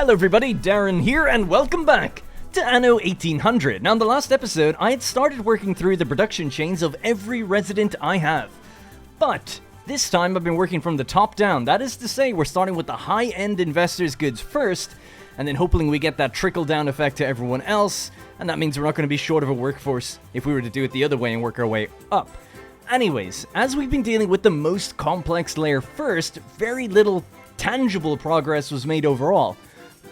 Hello everybody, Darren here, and welcome back to Anno 1800. Now in the last episode, I had started working through the production chains of every resident I have. But this time I've been working from the top down. That is to say, we're starting with the high-end investors' goods first, and then hoping we get that trickle-down effect to everyone else, and that means we're not going to be short of a workforce if we were to do it the other way and work our way up. Anyways, as we've been dealing with the most complex layer first, very little tangible progress was made overall.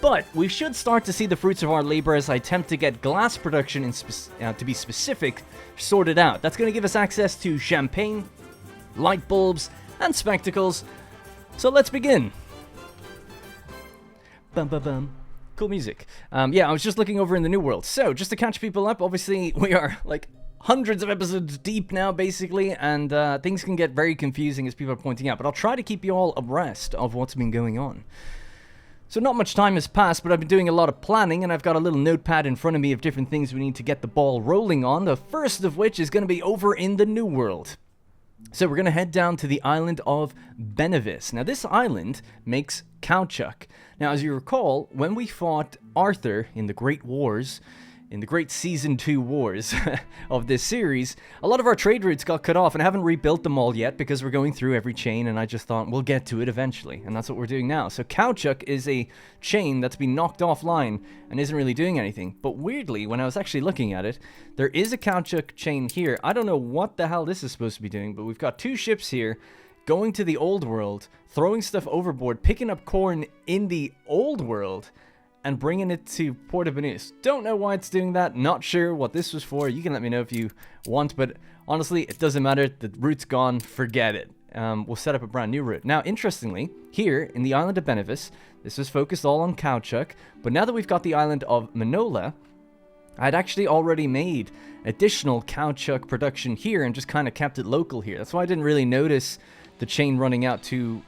But we should start to see the fruits of our labor as I attempt to get glass production, to be specific, sorted out. That's going to give us access to champagne, light bulbs, and spectacles. So let's begin. Bum bum bum. Cool music. Yeah, I was just looking over in the New World. So, just to catch people up, obviously we are like hundreds of episodes deep now, basically, and things can get very confusing as people are pointing out. But I'll try to keep you all abreast of what's been going on. So not much time has passed, but I've been doing a lot of planning, and I've got a little notepad in front of me of different things we need to get the ball rolling on, the first of which is going to be over in the New World. So we're going to head down to the island of Benevis. Now this island makes caoutchouc. Now as you recall, when we fought Arthur in the Great Wars, in the Great Season 2 Wars of this series, a lot of our trade routes got cut off, and I haven't rebuilt them all yet because we're going through every chain, and I just thought we'll get to it eventually, and that's what we're doing now. So caoutchouc is a chain that's been knocked offline and isn't really doing anything. But weirdly, when I was actually looking at it, there is a caoutchouc chain here. I don't know what the hell this is supposed to be doing, but we've got two ships here going to the old world, throwing stuff overboard, picking up corn in the old world, and bringing it to Porto Banús. Don't know why it's doing that, not sure what this was for. You can let me know if you want, but honestly, it doesn't matter. The route's gone, forget it. We'll set up a brand new route. Now, interestingly, here in the island of Benevis, this was focused all on caoutchouc, but now that we've got the island of Manola, I'd actually already made additional caoutchouc production here and just kind of kept it local here. That's why I didn't really notice the chain running out to...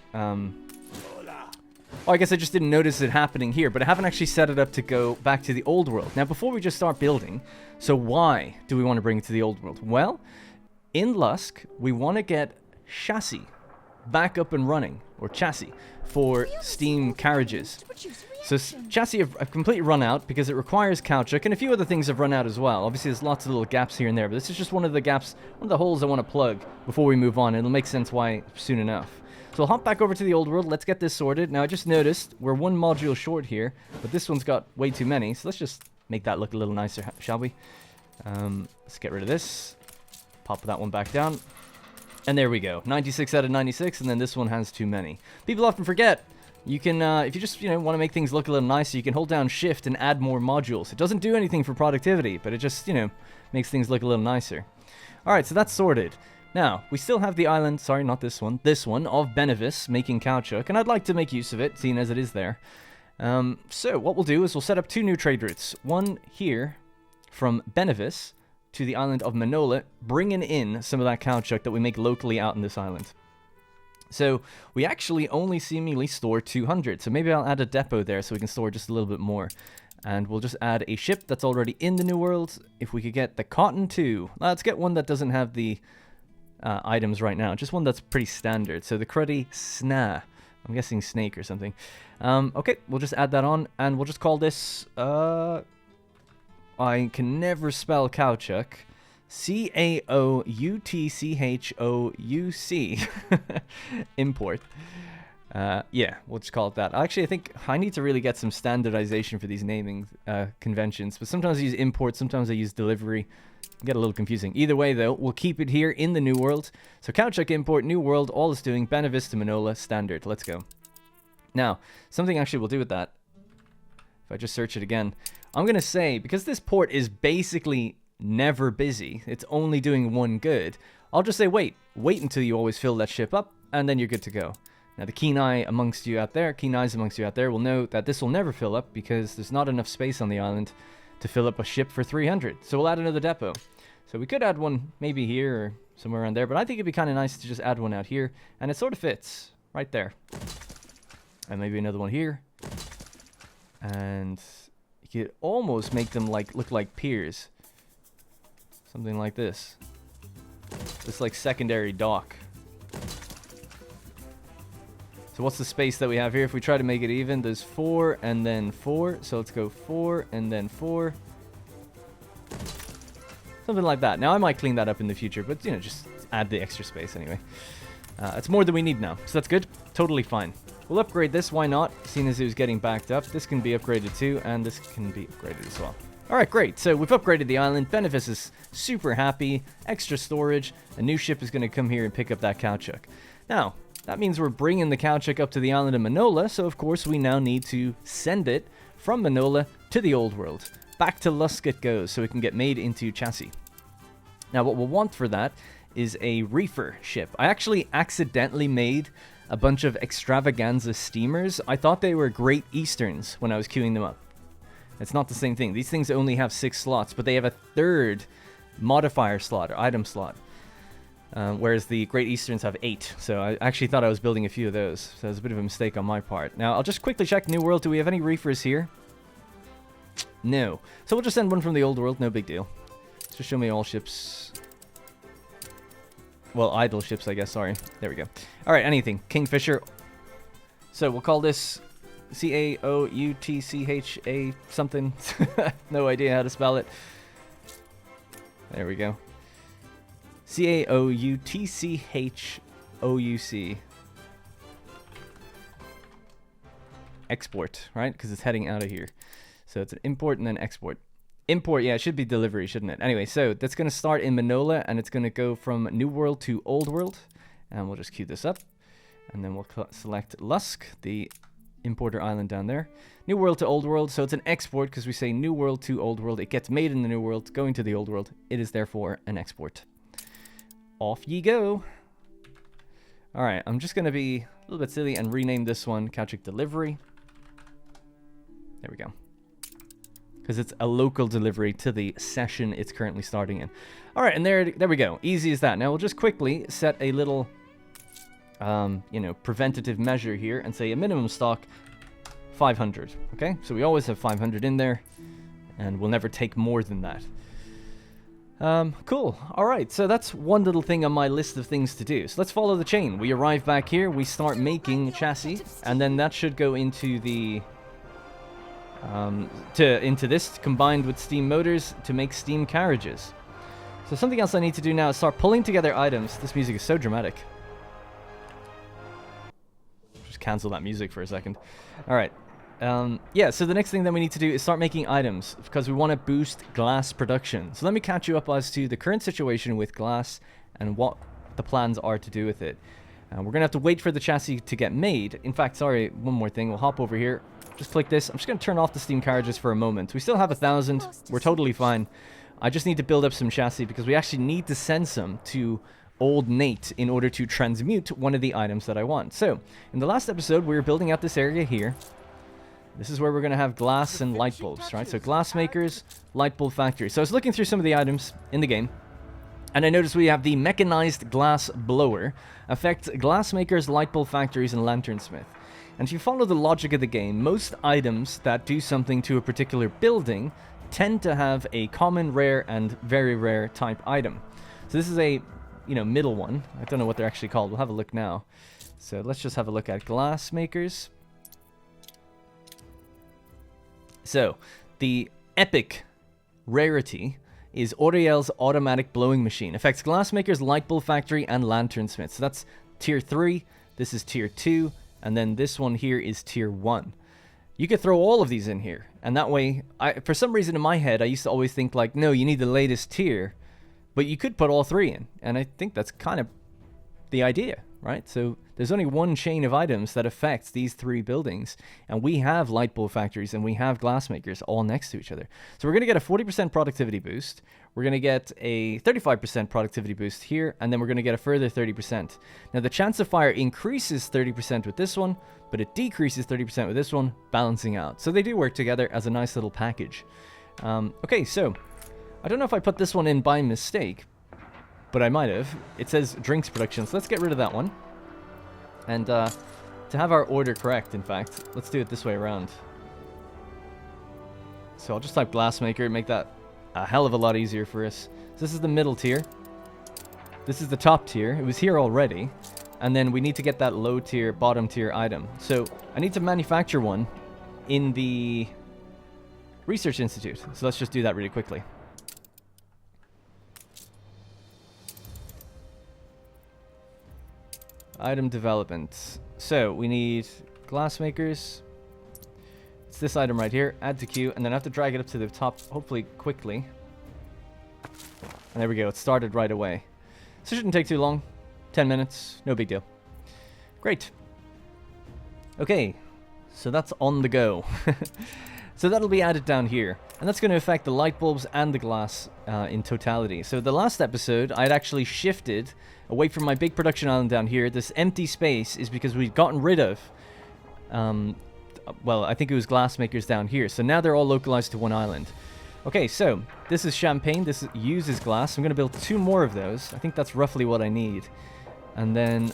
Oh, I guess I just didn't notice it happening here, but I haven't actually set it up to go back to the old world. Now, before we just start building, so why do we want to bring it to the old world? Well, in Lusk, we want to get chassis back up and running, or chassis, for steam carriages. So chassis have completely run out because it requires caoutchouc, and a few other things have run out as well. Obviously, there's lots of little gaps here and there, but this is just one of the gaps, one of the holes I want to plug before we move on, and it'll make sense why soon enough. So I'll hop back over to the old world. Let's get this sorted. Now, I just noticed we're one module short here, but this one's got way too many. So let's just make that look a little nicer, shall we? Let's get rid of this. Pop that one back down. And there we go. 96 out of 96, and then this one has too many. People often forget. You can, if you just, want to make things look a little nicer, you can hold down Shift and add more modules. It doesn't do anything for productivity, but it just, makes things look a little nicer. All right, so that's sorted. Now, we still have the island, sorry, not this one, of Benevis making caoutchouc, and I'd like to make use of it, seeing as it is there. So, what we'll do is we'll set up two new trade routes. One here, from Benevis to the island of Manola, bringing in some of that caoutchouc that we make locally out in this island. So, we actually only seemingly store 200, so maybe I'll add a depot there so we can store just a little bit more. And we'll just add a ship that's already in the New World. If we could get the Cotton 2, let's get one that doesn't have the... items right now, just one that's pretty standard. So the Cruddy Sna, I'm guessing snake or something. Okay, we'll just add that on, and we'll just call this, I can never spell caoutchouc, C-A-O-U-T-C-H-O-U-C, import. Yeah, we'll just call it that. Actually, I think I need to really get some standardization for these naming conventions, but sometimes I use import, sometimes I use delivery. Get a little confusing. Either way, though, we'll keep it here in the New World. So caoutchouc import, New World, all it's doing, Benevis to Manola, standard. Let's go. Now, something actually we'll do with that, if I just search it again, I'm going to say, because this port is basically never busy, it's only doing one good, I'll just say wait until you always fill that ship up, and then you're good to go. Now, the keen eyes amongst you out there will know that this will never fill up because there's not enough space on the island to fill up a ship for 300. So we'll add another depot. So we could add one maybe here or somewhere around there, but I think it'd be kind of nice to just add one out here, and it sort of fits right there. And maybe another one here. And you could almost make them look like piers. Something like this. This like secondary dock. So So what's the space that we have here? If we try to make it even, there's 4 and then 4. So let's go 4 and then 4. Something like that. Now I might clean that up in the future, but you know, just add the extra space anyway. It's more than we need now, so that's good. Totally fine. We'll upgrade this, why not? Seeing as it was getting backed up. This can be upgraded too, and this can be upgraded as well. Alright, great. So we've upgraded the island. Benefice is super happy. Extra storage. A new ship is going to come here and pick up that Caoutchouc. Now, that means we're bringing the Caoutchouc up to the island of Manola, so of course we now need to send it from Manola to the old world. Back to Lusk it goes, so it can get made into chassis. Now what we'll want for that is a reefer ship. I actually accidentally made a bunch of extravaganza steamers. I thought they were Great Easterns when I was queuing them up. It's not the same thing. These things only have 6 slots, but they have a 3rd modifier slot or item slot. Whereas the Great Easterns have 8. So I actually thought I was building a few of those. So it was a bit of a mistake on my part. Now, I'll just quickly check New World. Do we have any reefers here? No. So we'll just send one from the Old World. No big deal. Just show me all ships. Well, idle ships, I guess. Sorry. There we go. All right, anything. Kingfisher. So we'll call this Caoutcha something. No idea how to spell it. There we go. Caoutchouc. Export, right? Because it's heading out of here. So it's an import and then export. Import, yeah, it should be delivery, shouldn't it? Anyway, so that's going to start in Manola, and it's going to go from New World to Old World. And we'll just queue this up. And then we'll select Lusk, the importer island down there. New World to Old World, so it's an export because we say New World to Old World. It gets made in the New World, going to the Old World. It is therefore an export. Off ye go. Alright, I'm just going to be a little bit silly and rename this one Caoutchouc Delivery. There we go. Because it's a local delivery to the session it's currently starting in. Alright, and there we go. Easy as that. Now we'll just quickly set a little, preventative measure here and say a minimum stock 500. Okay, so we always have 500 in there, and we'll never take more than that. Cool. Alright, so that's one little thing on my list of things to do. So let's follow the chain. We arrive back here, we start making chassis, and then that should go into the into this combined with steam motors to make steam carriages. So something else I need to do now is start pulling together items. This music is so dramatic. Just cancel that music for a second. Alright. Yeah, so the next thing that we need to do is start making items because we want to boost glass production. So let me catch you up as to the current situation with glass and what the plans are to do with it. We're going to have to wait for the chassis to get made. In fact, sorry, one more thing. We'll hop over here. Just click this. I'm just going to turn off the steam carriages for a moment. We still have 1,000. We're totally fine. I just need to build up some chassis because we actually need to send some to Old Nate in order to transmute one of the items that I want. So, in the last episode, we were building out this area here. This is where we're going to have glass and light bulbs, right? So, glass makers, light bulb factory. So, I was looking through some of the items in the game, and I noticed we have the mechanized glass blower, affects glass makers, light bulb factories, and lanternsmith. And if you follow the logic of the game, most items that do something to a particular building tend to have a common, rare, and very rare type item. So this is a, middle one. I don't know what they're actually called. We'll have a look now. So let's just have a look at glass makers. So the epic rarity is Auriel's automatic blowing machine. Affects glass makers, light bulb factory, and lanternsmith. So that's tier 3. This is tier 2. And then this one here is tier 1. You could throw all of these in here. And that way, for some reason in my head, I used to always think like, no, you need the latest tier. But you could put all 3 in. And I think that's kind of the idea, right? So there's only one chain of items that affects these 3 buildings. And we have light bulb factories and we have glass makers all next to each other. So we're going to get a 40% productivity boost. We're going to get a 35% productivity boost here, and then we're going to get a further 30%. Now, the chance of fire increases 30% with this one, but it decreases 30% with this one, balancing out. So they do work together as a nice little package. Okay, so I don't know if I put this one in by mistake, but I might have. It says drinks production, so let's get rid of that one. And to have our order correct, in fact, let's do it this way around. So I'll just type glassmaker and make that a hell of a lot easier for us. So this is the middle tier. This is the top tier. It was here already. and then we need to get that low tier, bottom tier item. So I need to manufacture one in the Research Institute. So let's just do that really quickly. Item development. So we need glass makers. It's this item right here. Add to queue, and then I have to drag it up to the top, hopefully quickly. And there we go. It started right away. So it shouldn't take too long. 10 minutes. No big deal. Great. Okay. So that's on the go. So that'll be added down here. And that's going to affect the light bulbs and the glass in totality. So the last episode, I'd actually shifted away from my big production island down here. This empty space is because we'd gotten rid of, well, I think it was glass makers down here. So now they're all localized to one island. Okay, so this is champagne. This uses glass. I'm going to build 2 more of those. I think that's roughly what I need. And then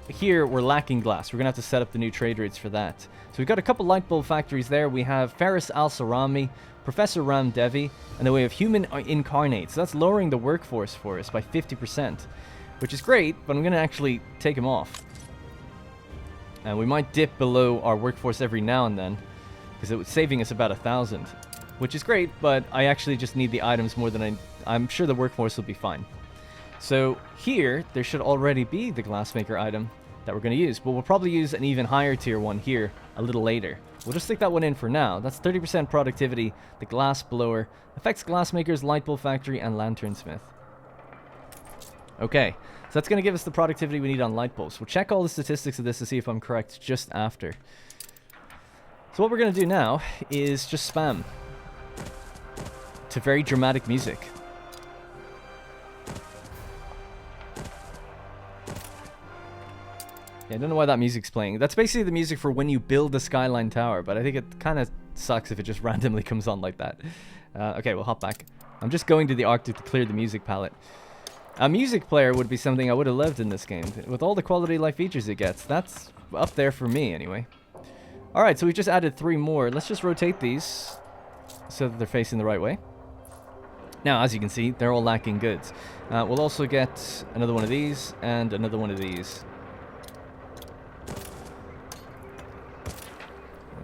here we're lacking glass. We're going to have to set up the new trade routes for that. So we've got a couple light bulb factories there. We have Ferris Al-Sarami, Professor Ram Devi, and then we have Human Incarnate. So that's lowering the workforce for us by 50%, which is great, but I'm going to actually take them off. And we might dip below our workforce every now and then, because it was saving us about 1,000, which is great, but I actually just need the items more than I'm sure the workforce will be fine. So here, there should already be the glassmaker item that we're going to use, but we'll probably use an even higher tier one here a little later. We'll just stick that one in for now. That's 30% productivity. The glass blower affects glassmakers, light bulb factory, and lanternsmith. Okay, so that's going to give us the productivity we need on light bulbs. We'll check all the statistics of this to see if I'm correct just after. So what we're going to do now is just spam to very dramatic music. Yeah, I don't know why that music's playing. That's basically the music for when you build the Skyline Tower, but I think it kind of sucks if it just randomly comes on like that. Okay, we'll hop back. I'm just going to the Arctic to clear the music palette. A music player would be something I would have loved in this game. With all the quality of life features it gets, that's up there for me anyway. Alright, so we just added 3 more. Let's just rotate these so that they're facing the right way. Now, as you can see, they're all lacking goods. We'll also get another one of these and another one of these.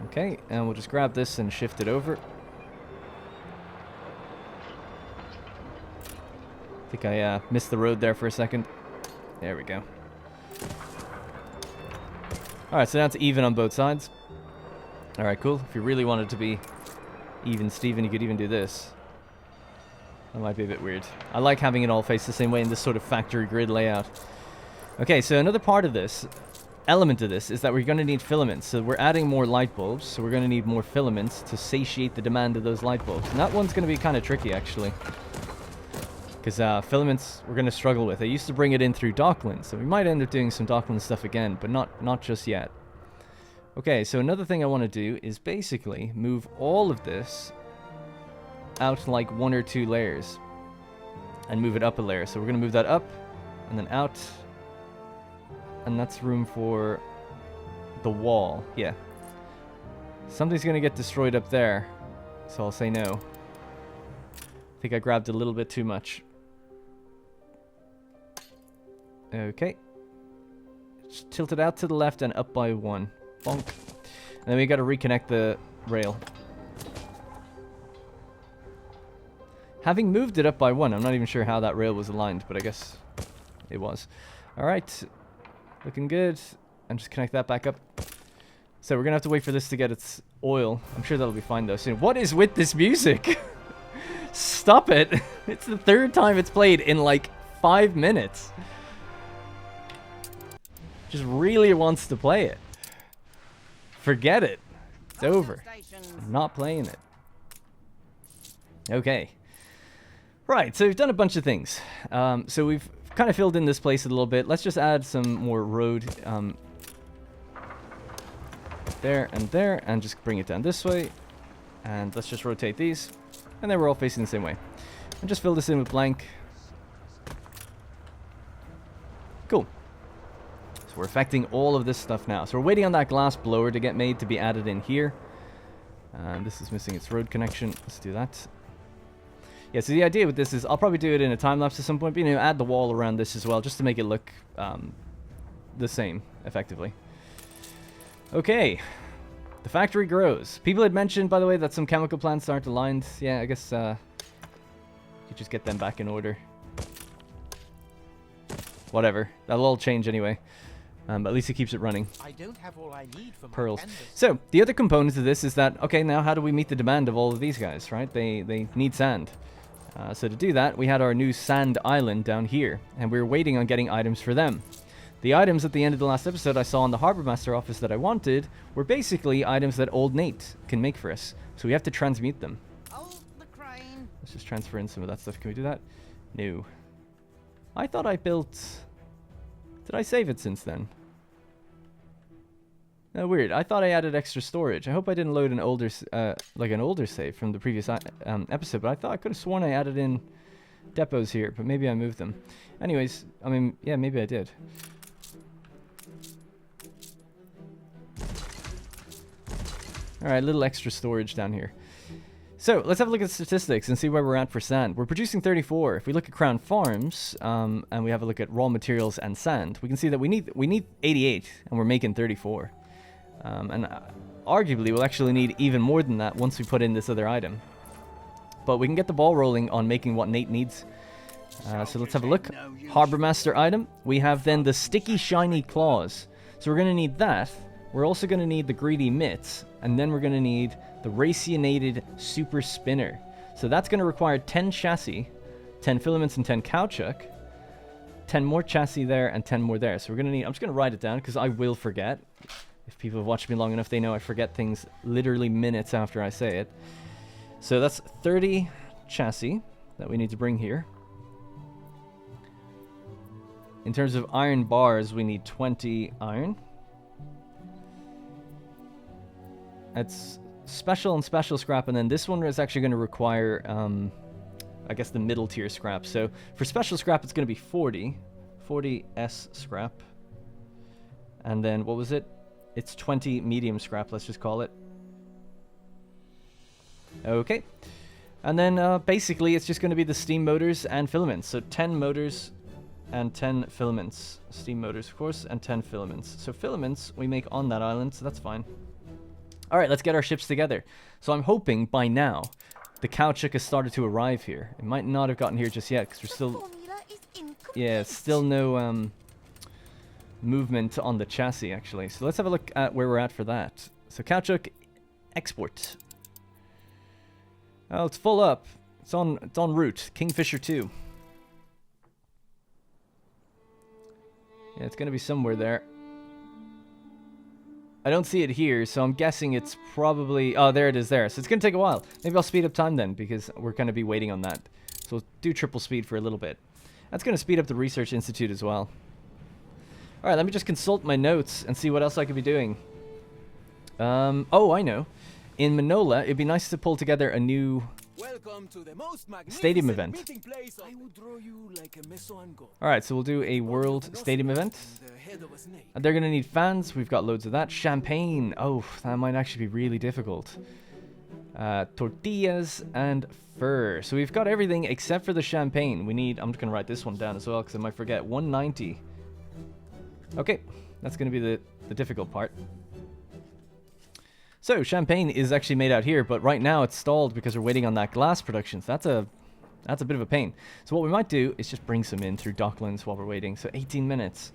Okay, and we'll just grab this and shift it over. I think I missed the road there for a second. There we go. Alright, so now it's even on both sides. Alright, cool. If you really wanted to be even Steven, you could even do this. That might be a bit weird. I like having it all face the same way in this sort of factory grid layout. Okay, so another part of this, element of this, is that we're going to need filaments. So we're adding more light bulbs, so we're going to need more filaments to satiate the demand of those light bulbs. And that one's going to be kind of tricky, actually. Because filaments we're going to struggle with. I used to bring it in through docklands, so we might end up doing some docklands stuff again, but not just yet. Okay, so another thing I want to do is basically move all of this out like 1 or 2 layers and move it up a layer. So we're going to move that up and then out, and that's room for the wall. Yeah. Something's going to get destroyed up there, so I'll say no. I think I grabbed a little bit too much. Okay. Just tilt it out to the left and up by 1. Bonk. And then we got to reconnect the rail. Having moved it up by 1, I'm not even sure how that rail was aligned, but I guess it was. Alright. Looking good. And just connect that back up. So we're going to have to wait for this to get its oil. I'm sure that'll be fine though soon. What is with this music? Stop it. It's the 3rd time it's played in like 5 minutes. Just really wants to play it. Forget it. It's over. I'm not playing it. Okay. Right, so we've done a bunch of things. So we've kind of filled in this place a little bit. Let's just add some more road there, and just bring it down this way. And let's just rotate these. And then we're all facing the same way. And just fill this in with blank. Cool. So we're affecting all of this stuff now. So we're waiting on that glass blower to get made to be added in here. And this is missing its road connection. Let's do that. Yeah, so the idea with this is I'll probably do it in a time-lapse at some point, but, you know, add the wall around this as well, just to make it look the same, effectively. Okay. The factory grows. People had mentioned, by the way, that some chemical plants aren't aligned. Yeah, I guess you could just get them back in order. Whatever. That'll all change anyway. But at least it keeps it running. I don't have all I need for Pearls. So, the other component of this is that, okay, now how do we meet the demand of all of these guys, right? They need sand. So to do that, we had our new sand island down here, and we were waiting on getting items for them. The items at the end of the last episode I saw in the Harbour Master office that I wanted were basically items that old Nate can make for us. So we have to transmute them. Let's just transfer in some of that stuff. Can we do that? No. I thought I built... Did I save it since then? No, weird. I thought I added extra storage. I hope I didn't load an older, like an older save from the previous episode, but I thought I could have sworn I added in depots here, but maybe I moved them. Anyways, I mean, yeah, maybe I did. Alright, a little extra storage down here. So, let's have a look at the statistics and see where we're at for sand. We're producing 34. If we look at Crown Farms, and we have a look at raw materials and sand, we can see that we need 88, and we're making 34. And arguably, we'll actually need even more than that once we put in this other item. But we can get the ball rolling on making what Nate needs. So let's have a look. Harbour Master item. We have then the sticky shiny claws. So we're going to need that. We're also going to need the greedy mitts. And then we're going to need the racinated super spinner. So that's going to require 10 chassis, 10 filaments, and 10 caoutchouc. 10 more chassis there and 10 more there. So we're going to need... I'm just going to write it down because I will forget. If people have watched me long enough, they know I forget things literally minutes after I say it. So that's 30 chassis that we need to bring here. In terms of iron bars, we need 20 iron. That's special and special scrap, and then this one is actually going to require, I guess, the middle tier scrap. So for special scrap, it's going to be 40 S scrap. And then, what was it? It's 20 medium scrap, let's just call it. Okay. And then basically it's just going to be the steam motors and filaments. So 10 motors and 10 filaments. Steam motors, of course, and 10 filaments. So filaments we make on that island, so that's fine. Alright, let's get our ships together. So I'm hoping by now the caoutchouc has started to arrive here. It might not have gotten here just yet because we're still... Yeah, still no movement on the chassis, actually. So let's have a look at where we're at for that. So caoutchouc export. Oh, it's full up. It's en route. Kingfisher 2. Yeah, it's going to be somewhere there. I don't see it here, so I'm guessing it's probably... Oh, there it is there. So it's going to take a while. Maybe I'll speed up time then, because we're going to be waiting on that. So we'll do triple speed for a little bit. That's going to speed up the Research Institute as well. Alright, let me just consult my notes and see what else I could be doing. Oh, I know. In Manola, it'd be nice to pull together a new stadium event. Alright, so we'll do a world stadium event. And they're going to need fans. We've got loads of that. Champagne. Oh, that might actually be really difficult. Tortillas and fur. So we've got everything except for the champagne. We need... I'm just going to write this one down as well because I might forget. 190. Okay, that's going to be the difficult part. So, champagne is actually made out here, but right now it's stalled because we're waiting on that glass production. So that's a bit of a pain. So what we might do is just bring some in through docklands while we're waiting. So 18 minutes.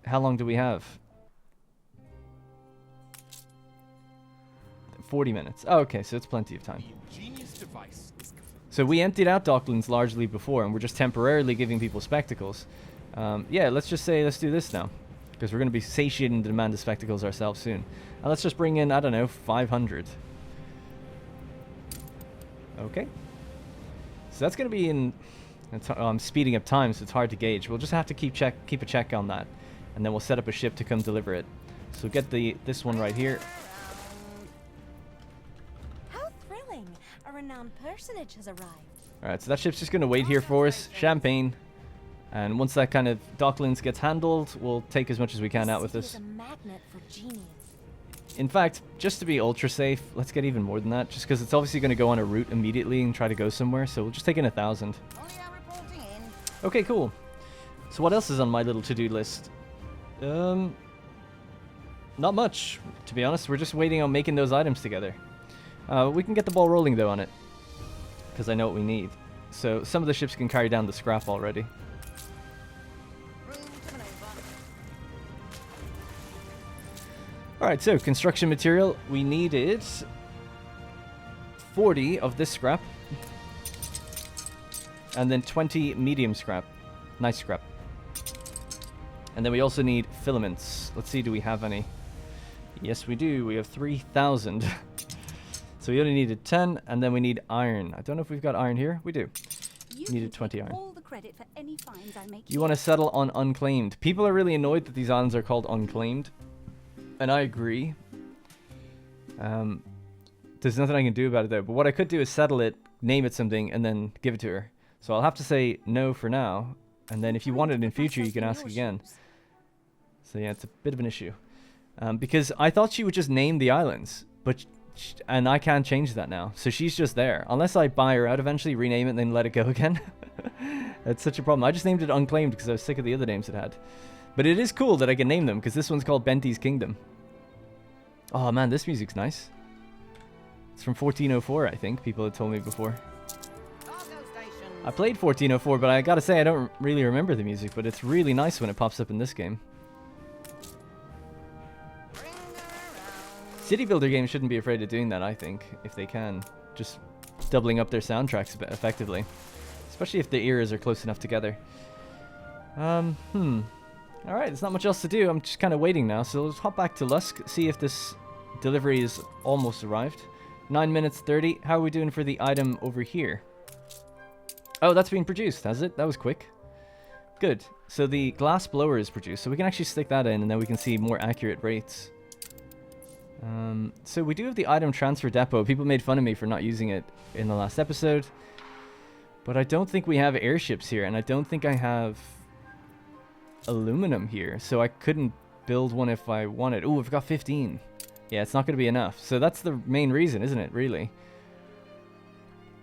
How long do we have? 40 minutes. Oh, okay, so it's plenty of time. So we emptied out docklands largely before, and we're just temporarily giving people spectacles. Yeah, let's just say let's do this now, because we're going to be satiating the demand of spectacles ourselves soon. And let's just bring in, I don't know, 500. Okay. So that's going to be in... I'm speeding up time, so it's hard to gauge. We'll just have to keep a check on that, and then we'll set up a ship to come deliver it. So get this one right here. How thrilling! A renowned personage has arrived. All right, so that ship's just going to wait here for us. Champagne. And once that kind of docklands gets handled, we'll take as much as we can out with this. In fact, just to be ultra safe, let's get even more than that, just because it's obviously going to go on a route immediately and try to go somewhere, so we'll just take in 1,000. Okay, cool. So what else is on my little to-do list? Not much, to be honest. We're just waiting on making those items together. We can get the ball rolling, though, on it. Because I know what we need. So some of the ships can carry down the scrap already. Alright, so construction material. We needed 40 of this scrap. And then 20 medium scrap. Nice scrap. And then we also need filaments. Let's see, do we have any? Yes, we do. We have 3,000. So we only needed 10, and then we need iron. I don't know if we've got iron here. We do. Needed 20 iron. All the credit for any finds I make You want to settle on unclaimed. People are really annoyed that these islands are called unclaimed. And I agree. There's nothing I can do about it, though. But what I could do is settle it, name it something, and then give it to her. So I'll have to say no for now. And then if you want it in future, you can ask again. So yeah, it's a bit of an issue. Because I thought she would just name the islands. And I can't change that now. So she's just there. Unless I buy her out eventually, rename it, and then let it go again. That's such a problem. I just named it Unclaimed because I was sick of the other names it had. But it is cool that I can name them, because this one's called Benty's Kingdom. Oh man, this music's nice. It's from 1404, I think, people had told me before. I played 1404, but I gotta say, I don't really remember the music, but it's really nice when it pops up in this game. City builder games shouldn't be afraid of doing that, I think, if they can. Just doubling up their soundtracks a bit effectively. Especially if the eras are close enough together. Alright, there's not much else to do. I'm just kind of waiting now, so let's hop back to Lusk, see if this delivery is almost arrived. 9 minutes 30. How are we doing for the item over here? Oh, that's being produced, has it? That was quick. Good. So the glass blower is produced, so we can actually stick that in, and then we can see more accurate rates. So we do have the item transfer depot. People made fun of me for not using it in the last episode. But I don't think we have airships here, and I don't think I have aluminum here, so I couldn't build one if I wanted. Ooh, I've got 15. Yeah, it's not going to be enough. So that's the main reason, isn't it, really?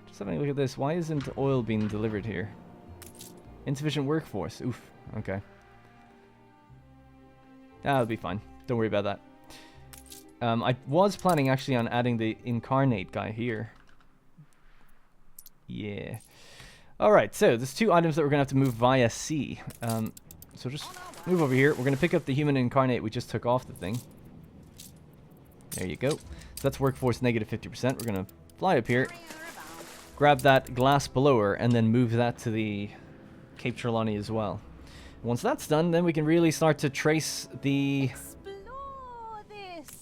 Just having a look at this. Why isn't oil being delivered here? Insufficient workforce. Oof. Okay. That'll be fine. Don't worry about that. I was planning actually on adding the incarnate guy here. Yeah. Alright, so there's 2 items that we're going to have to move via sea. So just move over here. We're going to pick up the human incarnate we just took off the thing. There you go. So that's workforce negative 50%. We're going to fly up here, grab that glass blower, and then move that to the Cape Trelawney as well. Once that's done, then we can really start to trace the...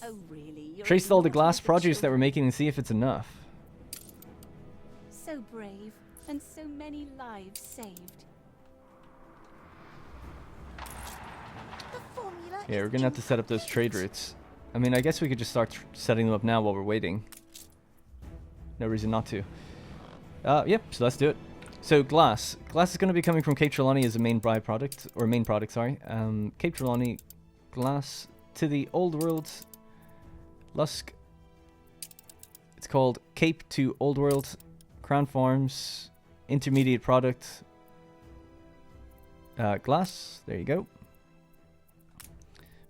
Oh, really? Trace all the glass produce that we're making and see if it's enough. So brave, and so many lives saved. The formula Yeah, we're gonna have to set up those trade routes. I mean, I guess we could just start setting them up now while we're waiting. No reason not to. Yep, so let's do it. So glass. Glass is going to be coming from Cape Trelawney as a main byproduct, or main product, sorry. Cape Trelawney, glass to the old world. Lusk. It's called Cape to Old World. Crown Farms. Intermediate product. Glass. There you go.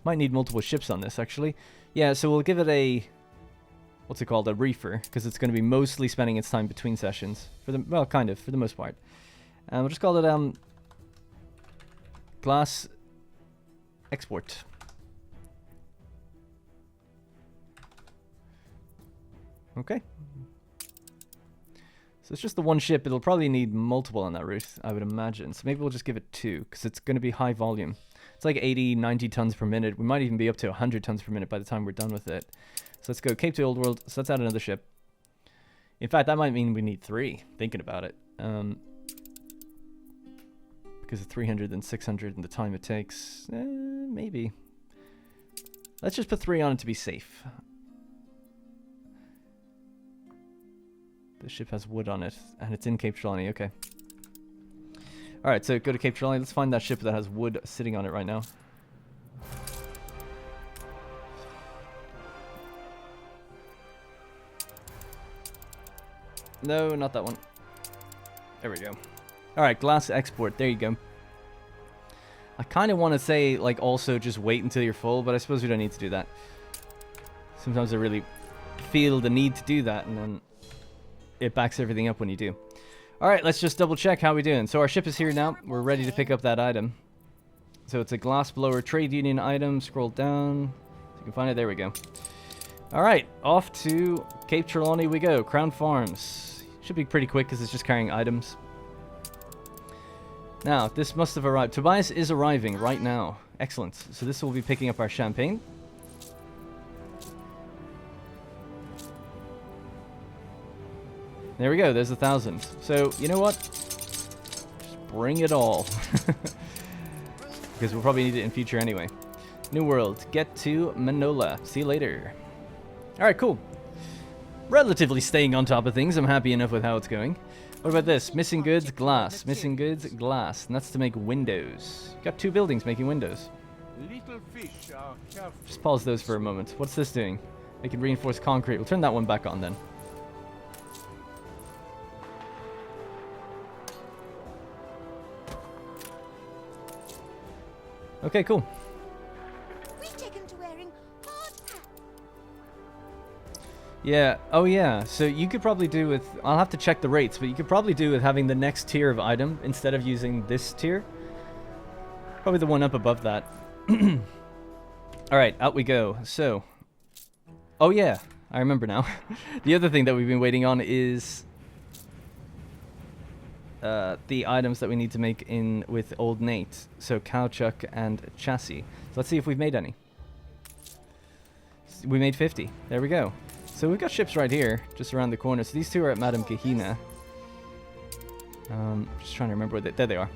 Might need multiple ships on this, actually. Yeah, so we'll give it a... What's it called? A reefer. Because it's going to be mostly spending its time between sessions. Well, kind of, for the most part. We'll just call it glass export. Okay. So it's just the one ship. It'll probably need multiple on that route, I would imagine. So maybe we'll just give it 2, because it's going to be high volume. It's like 80, 90 tons per minute. We might even be up to 100 tons per minute by the time we're done with it. So let's go Cape to Old World. So let's add another ship. In fact, that might mean we need 3, thinking about it. Because of 300 and 600 and the time it takes. Maybe. Let's just put 3 on it to be safe. The ship has wood on it, and it's in Cape Trelawney. Okay. Alright, so go to Cape Trelawney. Let's find that ship that has wood sitting on it right now. No, not that one. There we go. Alright, glass export. There you go. I kind of want to say, like, also just wait until you're full, but I suppose we don't need to do that. Sometimes I really feel the need to do that, and then it backs everything up when you do. Alright, let's just double check how we're doing. So our ship is here now. We're ready to pick up that item. So it's a glassblower trade union item. Scroll down. So you can find it. There we go. Alright, off to Cape Trelawney we go. Crown Farms. Should be pretty quick because it's just carrying items. Now, this must have arrived. Tobias is arriving right now. Excellent. So this will be picking up our champagne. There we go. There's 1,000. So, you know what? Just bring it all. Because we'll probably need it in future anyway. New world. Get to Manola. See you later. Alright, cool. Relatively staying on top of things. I'm happy enough with how it's going. What about this? Missing goods, glass. Missing goods, glass. And that's to make windows. Got 2 buildings making windows. Little fish are careful. Just pause those for a moment. What's this doing? Making reinforced concrete. We'll turn that one back on then. Okay, cool. We've taken to wearing hard hats. Yeah, oh yeah, so you could probably do with, I'll have to check the rates, but you could probably do with having the next tier of item instead of using this tier. Probably the one up above that. Alright, out we go. So, oh yeah, I remember now. The other thing that we've been waiting on is the items that we need to make in with Old Nate. So Cowchuck and Chassis. So let's see if we've made any. We made 50. There we go. So we've got ships right here, just around the corner. So these 2 are at Madame Kahina. Just trying to remember where there they are.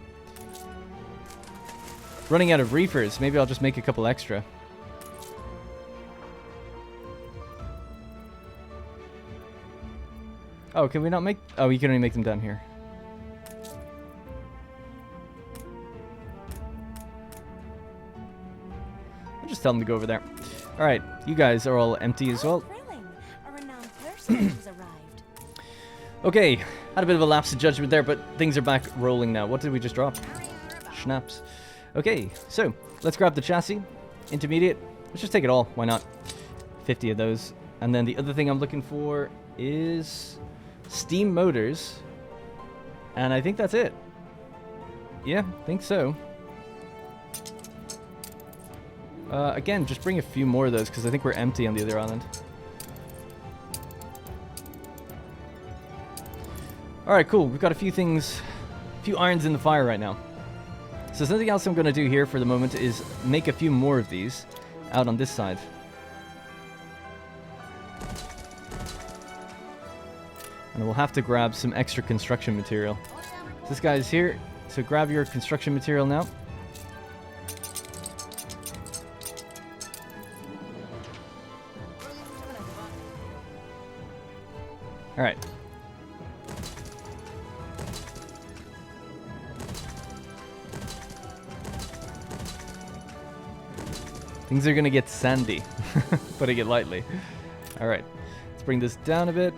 Running out of reefers. Maybe I'll just make a couple extra. Oh, can we not make... Oh, you can only make them down here. I'll just tell them to go over there. Alright, you guys are all empty as well. Thrilling. A renowned personage has arrived. Okay, had a bit of a lapse of judgment there, but things are back rolling now. What did we just drop? Schnapps. Okay, so let's grab the chassis. Intermediate. Let's just take it all. Why not? 50 of those. And then the other thing I'm looking for is steam motors. And I think that's it. Yeah, I think so. Again, just bring a few more of those because I think we're empty on the other island. Alright, cool. We've got a few things, a few irons in the fire right now. So something else I'm going to do here for the moment is make a few more of these out on this side. And we'll have to grab some extra construction material. So this guy's here, so grab your construction material now. Alright. Things are gonna get sandy, putting it lightly. Alright, let's bring this down a bit.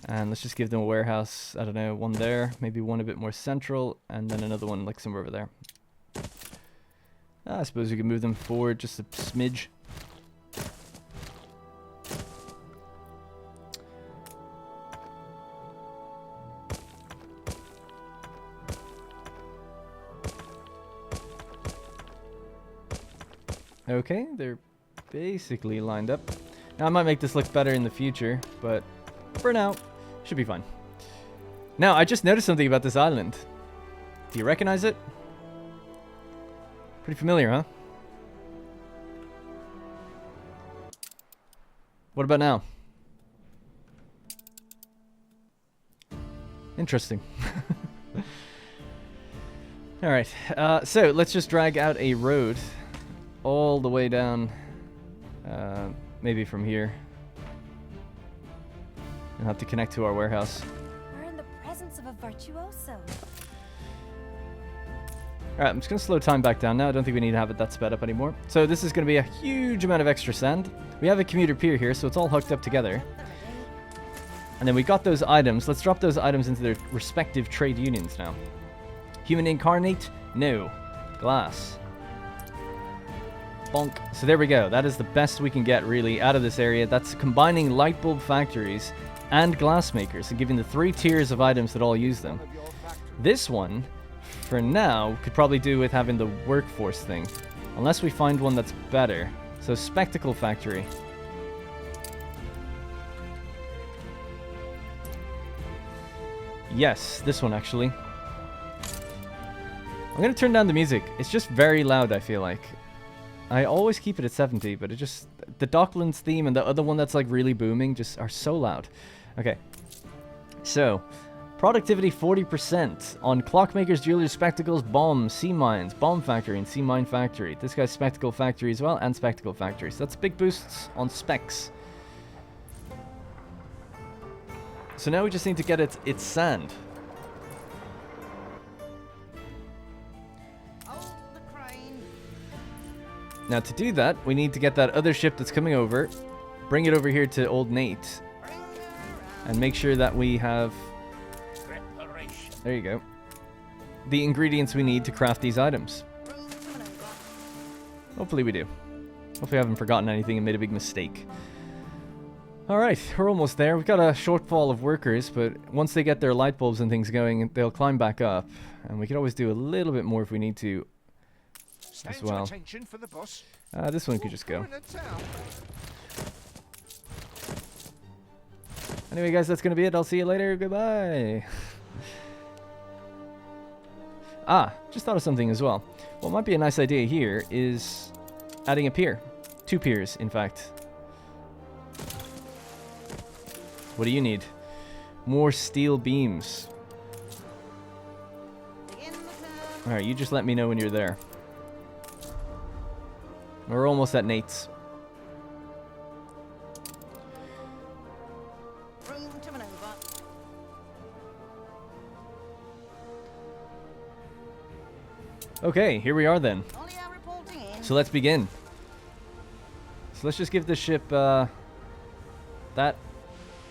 And let's just give them a warehouse, I don't know, one there, maybe one a bit more central, and then another one like somewhere over there. I suppose we can move them forward just a smidge. Okay, they're basically lined up. Now, I might make this look better in the future, but for now, should be fine. Now, I just noticed something about this island. Do you recognize it? Pretty familiar, huh? What about now? Interesting. Alright, so let's just drag out a road all the way down, maybe from here. And have to connect to our warehouse. We're in the presence of a virtuoso. Alright, I'm just going to slow time back down now. I don't think we need to have it that sped up anymore. So this is going to be a huge amount of extra sand. We have a commuter pier here, so it's all hooked up together. And then we got those items. Let's drop those items into their respective trade unions now. Human incarnate? No. Glass. Bonk. So there we go. That is the best we can get, really, out of this area. That's combining light bulb factories and glass makers and giving the 3 tiers of items that all use them. This one, for now, could probably do with having the workforce thing. Unless we find one that's better. So, Spectacle Factory. Yes, this one, actually. I'm going to turn down the music. It's just very loud, I feel like. I always keep it at 70, but it just... The Docklands theme and the other one that's like really booming just are so loud. Okay. So, productivity 40% on clockmakers, jewelers, spectacles, bombs, sea mines, bomb factory, and sea mine factory. This guy's spectacle factory as well, and spectacle factory. So that's big boosts on specs. So now we just need to get its sand. Now to do that, we need to get that other ship that's coming over, bring it over here to Old Nate, and make sure that we have, there you go, the ingredients we need to craft these items. Hopefully we do. Hopefully I haven't forgotten anything and made a big mistake. Alright, we're almost there. We've got a shortfall of workers, but once they get their light bulbs and things going, they'll climb back up. And we can always do a little bit more if we need to as well. For the boss. This one could just go. Anyway, guys, that's going to be it. I'll see you later. Goodbye. Just thought of something as well. What might be a nice idea here is adding a pier. 2 piers, in fact. What do you need? More steel beams. Alright, you just let me know when you're there. We're almost at Nate's. Okay, here we are then. So let's begin. So let's just give this ship that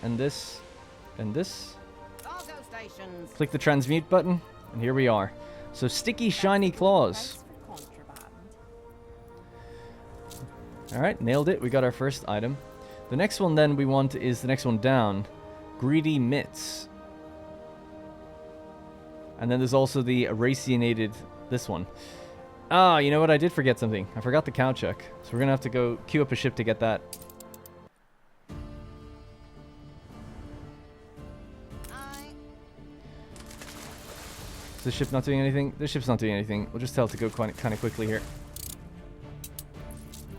and this and this. Click the transmute button, and here we are. So sticky, shiny claws. Alright, nailed it. We got our first item. The next one then we want is the next one down. Greedy mitts. And then there's also the irradiated, this one. You know what? I did forget something. I forgot the cow chuck. So we're going to have to go queue up a ship to get that. Is this ship not doing anything? This ship's not doing anything. We'll just tell it to go kind of quickly here.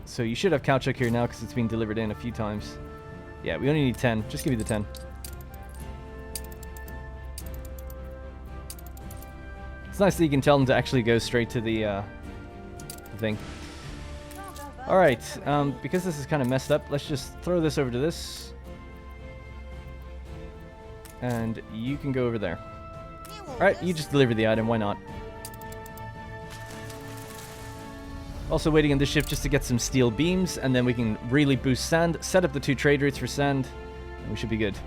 So you should have cow chuck here now because it's been delivered in a few times. Yeah, we only need 10. Just give me the 10. It's nice that you can tell them to actually go straight to the thing. Alright, because this is kind of messed up, let's just throw this over to this. And you can go over there. Alright, you just deliver the item, why not? Also waiting on this ship just to get some steel beams, and then we can really boost sand, set up the 2 trade routes for sand, and we should be good.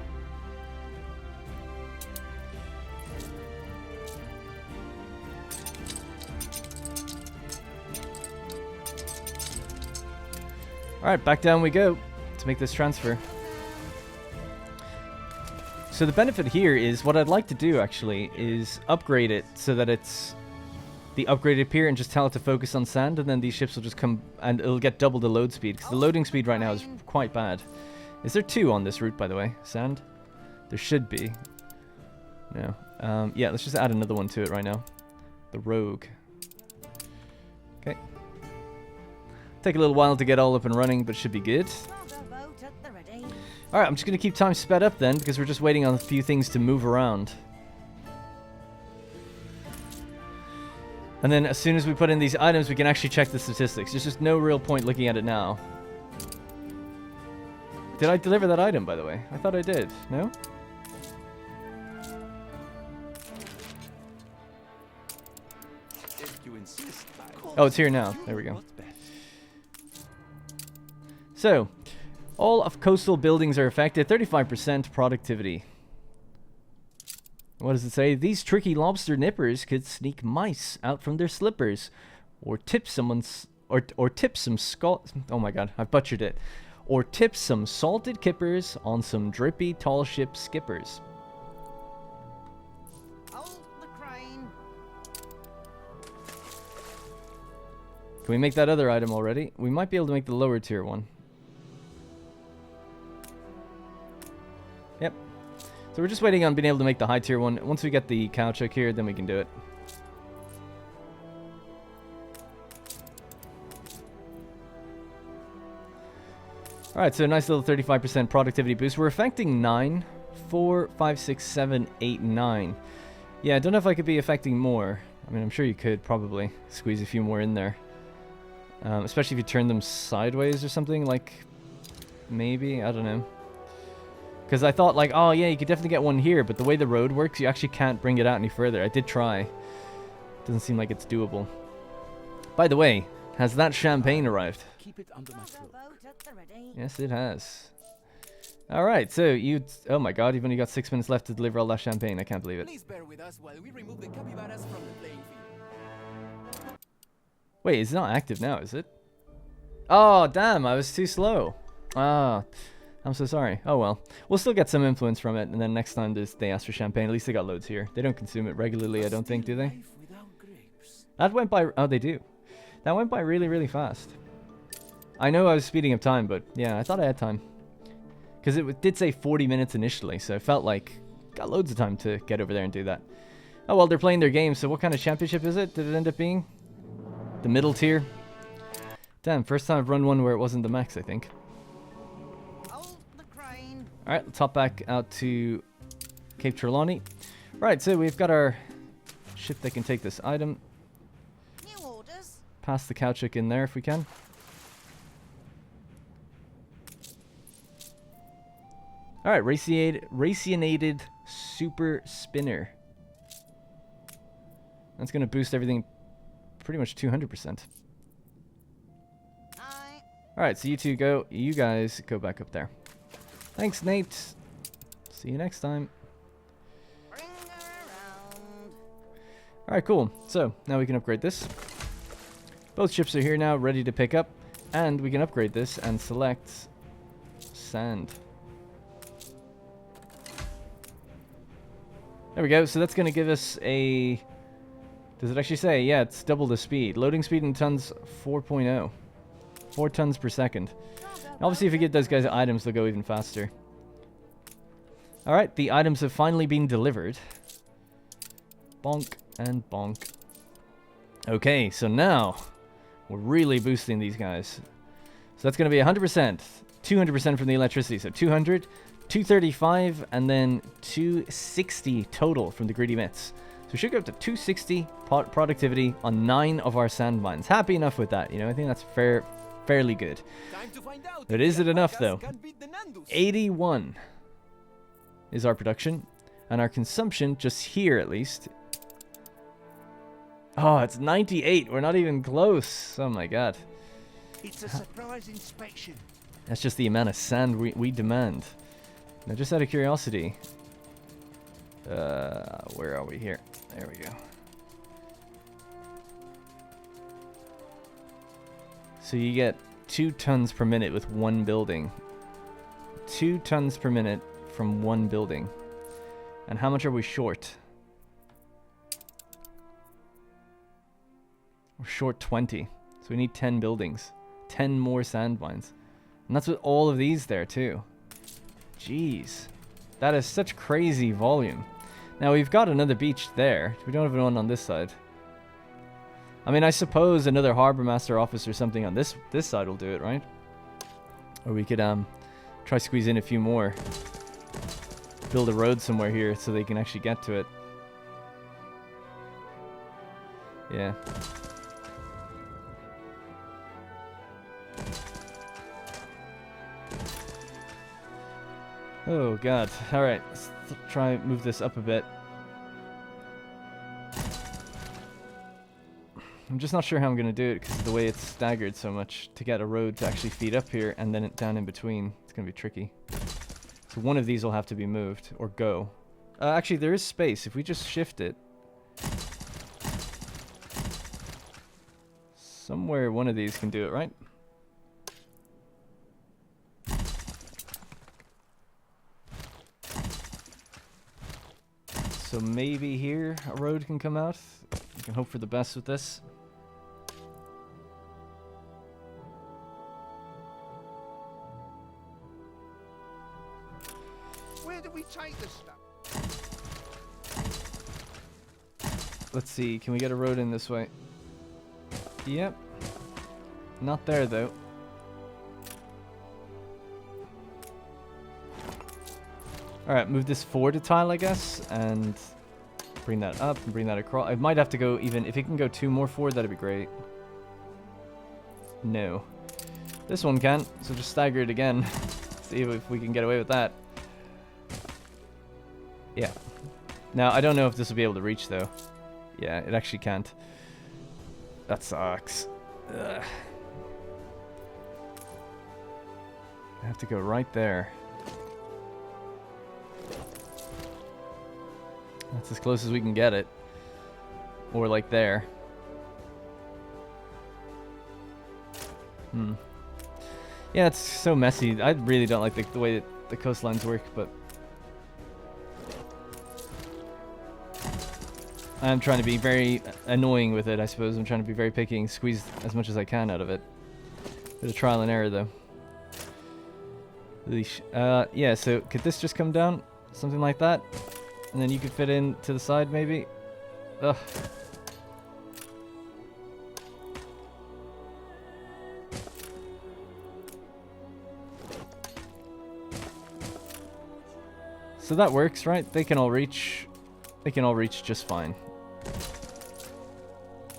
Alright, back down we go to make this transfer. So the benefit here is, what I'd like to do actually is upgrade it so that it's the upgraded pier and just tell it to focus on sand, and then these ships will just come and it'll get double the load speed, because the loading speed right now is quite bad. Is there 2 on this route, by the way? Sand? There should be. No. Yeah, let's just add another one to it right now. The Rogue. Okay. Take a little while to get all up and running, but it should be good. Alright, I'm just going to keep time sped up then, because we're just waiting on a few things to move around. And then as soon as we put in these items, we can actually check the statistics. There's just no real point looking at it now. Did I deliver that item, by the way? I thought I did. No? Oh, it's here now. There we go. So, all of coastal buildings are affected. 35% productivity. What does it say? These tricky lobster nippers could sneak mice out from their slippers, or tip someone's, or tip some oh my god, I butchered it. Or tip some salted kippers on some drippy tall ship skippers. Hold the crane. Can we make that other item already? We might be able to make the lower tier one. Yep. So we're just waiting on being able to make the high tier one. Once we get the cow chuck here, then we can do it. Alright, so a nice little 35% productivity boost. We're affecting 9, 4, 5, 6, 7, 8, 9. Yeah, I don't know if I could be affecting more. I mean, I'm sure you could probably squeeze a few more in there. Especially if you turn them sideways or something, like, maybe, I don't know. Because I thought, like, oh yeah, you could definitely get one here, but the way the road works, you actually can't bring it out any further. I did try. Doesn't seem like it's doable. By the way, has that champagne arrived? Keep it under my cloak. Yes, it has. Alright, so you... Oh my god, you've only got 6 minutes left to deliver all that champagne. I can't believe it. Please bear with us while we remove the capybaras from the playing field. Wait, it's not active now, is it? Oh, damn, I was too slow. Ah, I'm so sorry. Oh well. We'll still get some influence from it, and then next time they ask for champagne, at least they got loads here. They don't consume it regularly, I don't think, do they? That went by... Oh, they do. That went by really, really fast. I know I was speeding up time, but yeah, I thought I had time. Because it did say 40 minutes initially, so it felt like got loads of time to get over there and do that. Oh well, they're playing their game, so what kind of championship is it? Did it end up being? The middle tier? Damn, first time I've run one where it wasn't the max, I think. Hold the crane. Alright, let's hop back out to Cape Trelawney. Right, so we've got our ship that can take this item. New orders. Pass the cowchick in there if we can. Alright, Racinated Super Spinner. That's going to boost everything pretty much 200%. Aye. Alright, so you guys go back up there. Thanks, Nate. See you next time. Bring her around. Alright, cool. So, now we can upgrade this. Both ships are here now, ready to pick up. And we can upgrade this and select sand. There we go. So that's going to give us a... Does it actually say? Yeah, it's double the speed. Loading speed in tons 4.0. 4 tons per second. Obviously, if we get those guys items, they'll go even faster. Alright, the items have finally been delivered. Bonk and bonk. Okay, so now we're really boosting these guys. So that's going to be 100%. 200% from the electricity. So 200, 235, and then 260 total from the greedy mitts. So we should go up to 260 productivity on 9 of our sand mines. Happy enough with that, you know. I think that's fairly good. Time to find out. But is it enough, though? Can beat the Nandus. 81 is our production. And our consumption, just here at least... Oh, it's 98. We're not even close. Oh my god. It's a surprise inspection. That's just the amount of sand we demand. Now, just out of curiosity... where are we here? There we go. So you get 2 tons per minute with one building. 2 tons per minute from one building. And how much are we short? We're short 20. So we need 10 buildings. 10 more sand mines. And that's with all of these there too. Jeez. That is such crazy volume. Now we've got another beach there. We don't have one on this side. I mean, I suppose another harbor master office or something on this side will do it, right? Or we could try squeeze in a few more. Build a road somewhere here so they can actually get to it. Yeah. Oh god. Alright, let's try move this up a bit. I'm just not sure how I'm going to do it because of the way it's staggered so much to get a road to actually feed up here and then down in between. It's going to be tricky. So one of these will have to be moved or go. Actually, there is space. If we just shift it. Somewhere one of these can do it, right? So maybe here a road can come out. We can hope for the best with this. Where do we take the stuff? Let's see, can we get a road in this way? Yep. Not there though. Alright, move this forward a tile, I guess, and bring that up and bring that across. I might have to go even, if it can go 2 more forward, that'd be great. No. This one can, so just stagger it again. See if we can get away with that. Yeah. Now, I don't know if this will be able to reach, though. Yeah, it actually can't. That sucks. Ugh. I have to go right there. That's as close as we can get it. Or like there. Yeah, it's so messy. I really don't like the way that the coastlines work, but I'm trying to be very annoying with it, I suppose. I'm trying to be very picky and squeeze as much as I can out of it. Bit of trial and error, though. Leash. Yeah, so could this just come down? Something like that? And then you could fit in to the side, maybe? Ugh. So that works, right? They can all reach. They can all reach just fine.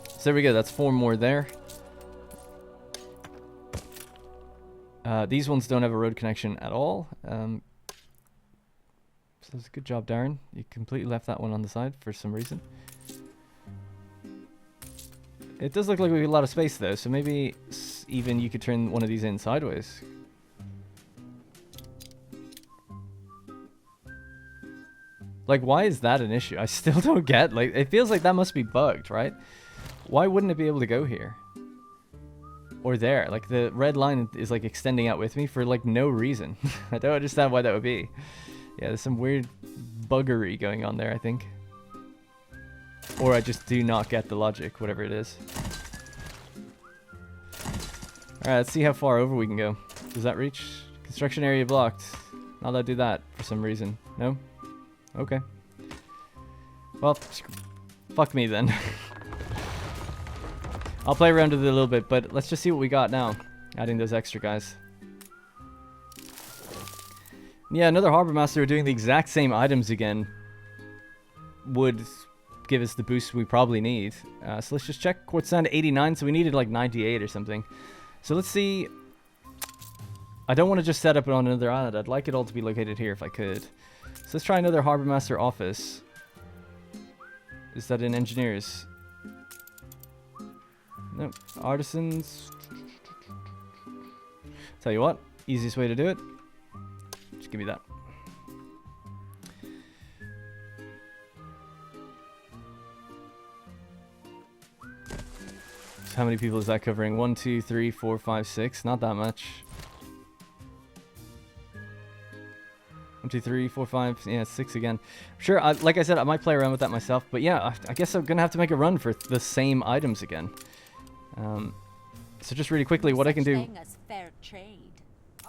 So there we go. That's 4 more there. These ones don't have a road connection at all. So that's a good job, Darren. You completely left that one on the side for some reason. It does look like we have a lot of space, though. So maybe even you could turn one of these in sideways. Like, why is that an issue? I still don't get. Like, it feels like that must be bugged, right? Why wouldn't it be able to go here? Or there? Like, the red line is, like, extending out with me for, like, no reason. I don't understand why that would be. Yeah, there's some weird buggery going on there, I think. Or I just do not get the logic, whatever it is. Alright, let's see how far over we can go. Does that reach? Construction area blocked. Not allowed to do that for some reason. No? Okay. Well, fuck me then. I'll play around with it a little bit, but let's just see what we got now. Adding those extra guys. Yeah, another Harbor Master doing the exact same items again would give us the boost we probably need. So let's just check. Quartz sand 89, so we needed like 98 or something. So let's see. I don't want to just set up it on another island. I'd like it all to be located here if I could. So let's try another Harbor Master office. Is that in engineers? Nope. Artisans. Tell you what, easiest way to do it. Just give me that. So how many people is that covering? 1, 2, 3, 4, 5, 6. Not that much. 1, 2, 3, 4, 5. Yeah, 6 again. Sure, like I said, I might play around with that myself. But yeah, I guess I'm going to have to make a run for the same items again. So just really quickly, what I can do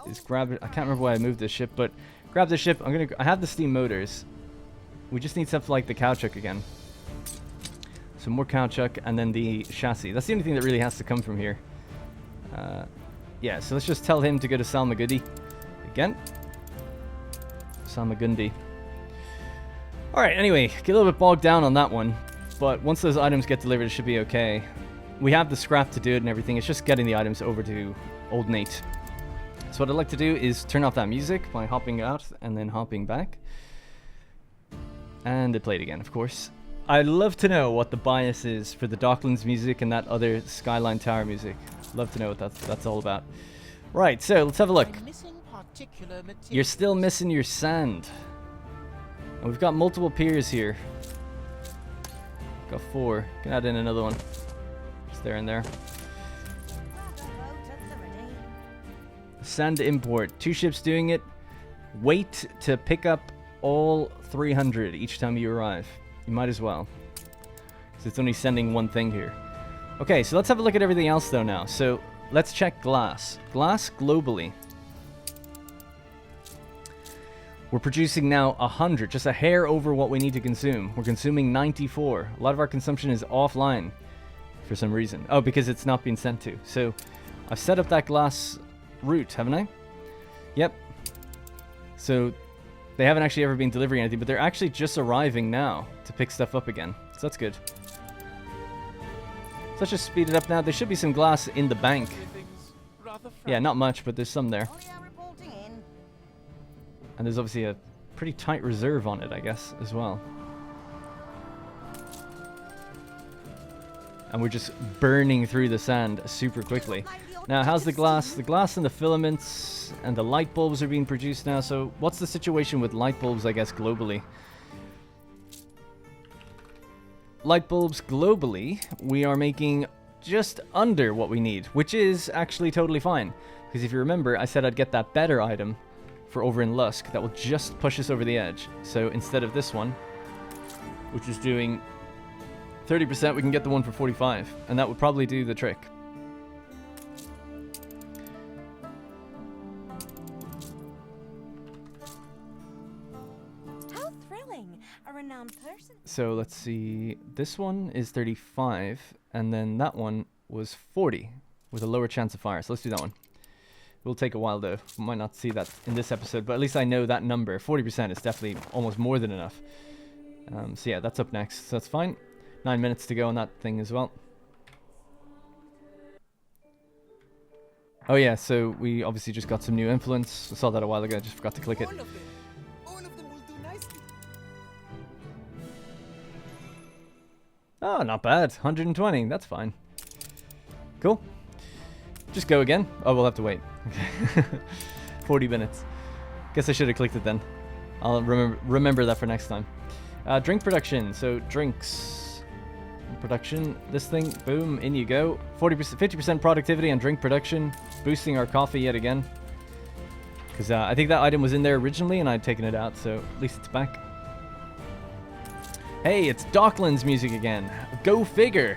is grab it. I can't remember why I moved this ship, but grab this ship. I have the steam motors. We just need something like the cowchuck again. So more cowchuck and then the chassis. That's the only thing that really has to come from here. Yeah, so let's just tell him to go to Salmagundi again. Salmagundi. Alright, anyway, get a little bit bogged down on that one. But once those items get delivered, it should be okay. We have the scrap to do it and everything. It's just getting the items over to Old Nate. So what I'd like to do is turn off that music by hopping out and then hopping back. And it played again, of course. I'd love to know what the bias is for the Docklands music and that other Skyline Tower music. Love to know what that's all about. Right, so let's have a look. You're still missing your sand. And we've got multiple piers here. Got 4. Can add in another one. Just there and there. Sand import. 2 ships doing it. Wait to pick up all 300 each time you arrive. You might as well. Because it's only sending one thing here. Okay, so let's have a look at everything else though now. So let's check glass. Glass globally. We're producing now 100, just a hair over what we need to consume. We're consuming 94. A lot of our consumption is offline for some reason. Oh, because it's not being sent to. So I've set up that glass route, haven't I? Yep. So they haven't actually ever been delivering anything, but they're actually just arriving now to pick stuff up again. So that's good. So let's just speed it up now. There should be some glass in the bank. Yeah, not much, but there's some there. And there's obviously a pretty tight reserve on it, I guess, as well. And we're just burning through the sand super quickly. Now, how's the glass? The glass and the filaments and the light bulbs are being produced now. So what's the situation with light bulbs, I guess, globally? Light bulbs globally, we are making just under what we need, which is actually totally fine. Because if you remember, I said I'd get that better item for over in Lusk that will just push us over the edge. So instead of this one, which is doing 30%, we can get the one for 45, and that would probably do the trick. How thrilling! A renowned person. So let's see, this one is 35, and then that one was 40 with a lower chance of fire. So let's do that one. It will take a while though. We might not see that in this episode, but at least I know that number. 40% is definitely almost more than enough. So yeah, that's up next. So that's fine. 9 minutes to go on that thing as well. Oh yeah, so we obviously just got some new influence. I saw that a while ago. I just forgot to click it. All of them will do nicely. Oh, not bad. 120. That's fine. Cool. Just go again. Oh, we'll have to wait. 40 minutes. Guess I should have clicked it then. I'll remember that for next time. Drink production. So drinks production. This thing. Boom. In you go. 40%, 50% productivity on drink production. Boosting our coffee yet again. Because I think that item was in there originally and I'd taken it out. So at least it's back. Hey, it's Docklands music again. Go figure.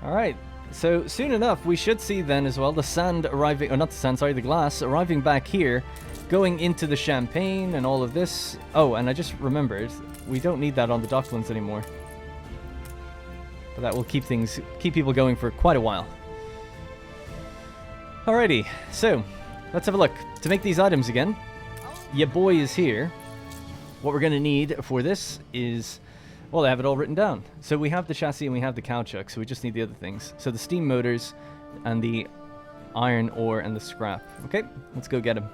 Alright, so soon enough we should see then as well the sand arriving, or not the sand, sorry, the glass arriving back here, going into the champagne and all of this. Oh, and I just remembered, we don't need that on the docklands anymore. But that will keep people going for quite a while. Alrighty, so let's have a look. To make these items again, ya boy is here. What we're going to need for this is... well, I have it all written down. So we have the chassis and we have the cowchuck, so we just need the other things. So the steam motors and the iron ore and the scrap. Okay, let's go get them.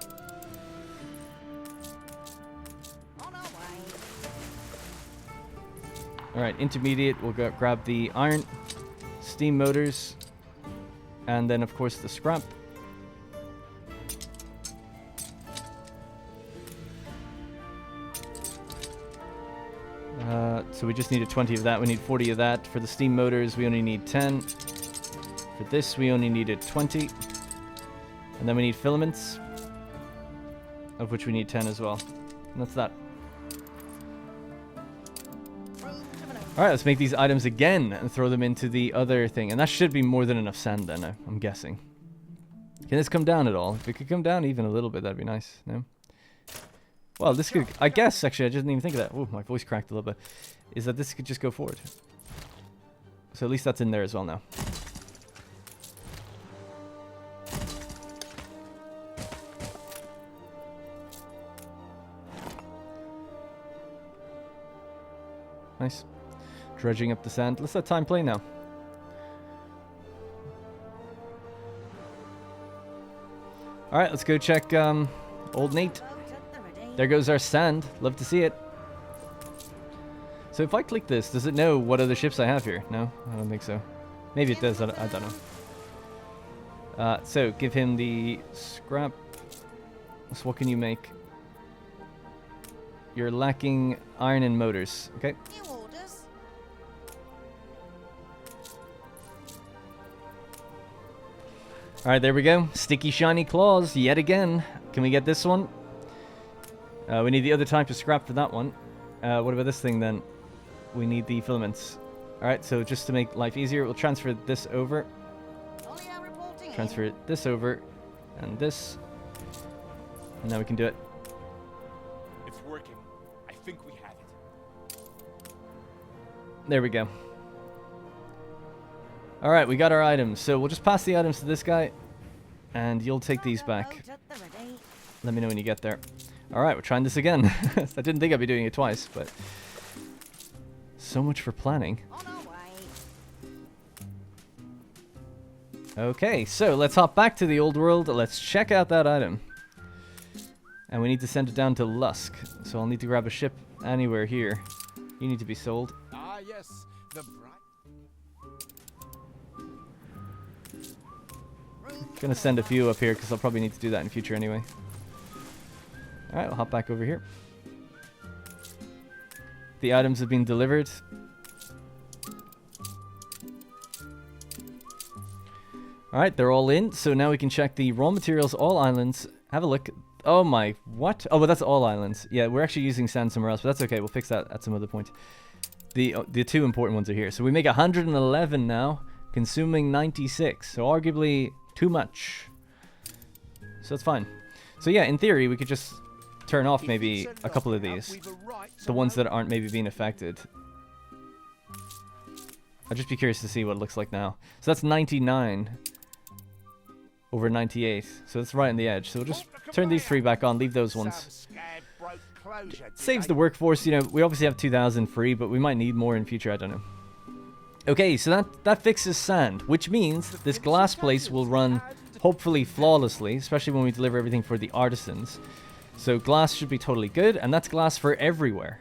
Alright, intermediate, we'll go grab the iron, steam motors, and then of course the scrap. So we just needed 20 of that. We need 40 of that. For the steam motors, we only need 10. For this, we only needed 20. And then we need filaments, of which we need 10 as well. And that's that. Alright, let's make these items again and throw them into the other thing. And that should be more than enough sand then, I'm guessing. Can this come down at all? If it could come down even a little bit, that'd be nice. No? Well, this could... I guess, actually, I didn't even think of that. Oh, my voice cracked a little bit. Is that this could just go forward. So at least that's in there as well now. Nice. Dredging up the sand. Let's let time play now. Alright, let's go check old Nate. There goes our sand. Love to see it. So if I click this, does it know what other ships I have here? No, I don't think so. Maybe it does. I don't know. So give him the scrap. So what can you make? You're lacking iron and motors. Okay. New orders. Alright, there we go. Sticky shiny claws yet again. Can we get this one? We need the other type of scrap for that one. What about this thing then? We need the filaments. Alright, so just to make life easier, we'll transfer this over. Olio reporting Transfer this over. And this. And now we can do it. It's working. I think we have it. There we go. Alright, we got our items. So we'll just pass the items to this guy. And you'll take these back. Let me know when you get there. Alright, we're trying this again. I didn't think I'd be doing it twice, but... So much for planning. On our way. Okay, so let's hop back to the old world. Let's check out that item. And we need to send it down to Lusk. So I'll need to grab a ship anywhere here. You need to be sold. Ah, yes. The bright. Gonna send a few up here because I'll probably need to do that in the future anyway. Alright, I'll hop back over here. The items have been delivered. Alright, they're all in. So now we can check the raw materials, all islands. Have a look. Oh my, what? Oh, but that's all islands. Yeah, we're actually using sand somewhere else, but that's okay. We'll fix that at some other point. The two important ones are here. So we make 111 now, consuming 96. So arguably too much. So that's fine. So yeah, in theory, we could just turn off maybe a couple of these. The ones that aren't maybe being affected. I'd just be curious to see what it looks like now. So that's 99 over 98. So that's right on the edge. So we'll just turn these three back on, leave those ones. Saves the workforce, you know, we obviously have 2,000 free, but we might need more in future, I don't know. Okay, so that fixes sand, which means this glass place will run hopefully flawlessly, especially when we deliver everything for the artisans. So glass should be totally good, and that's glass for everywhere.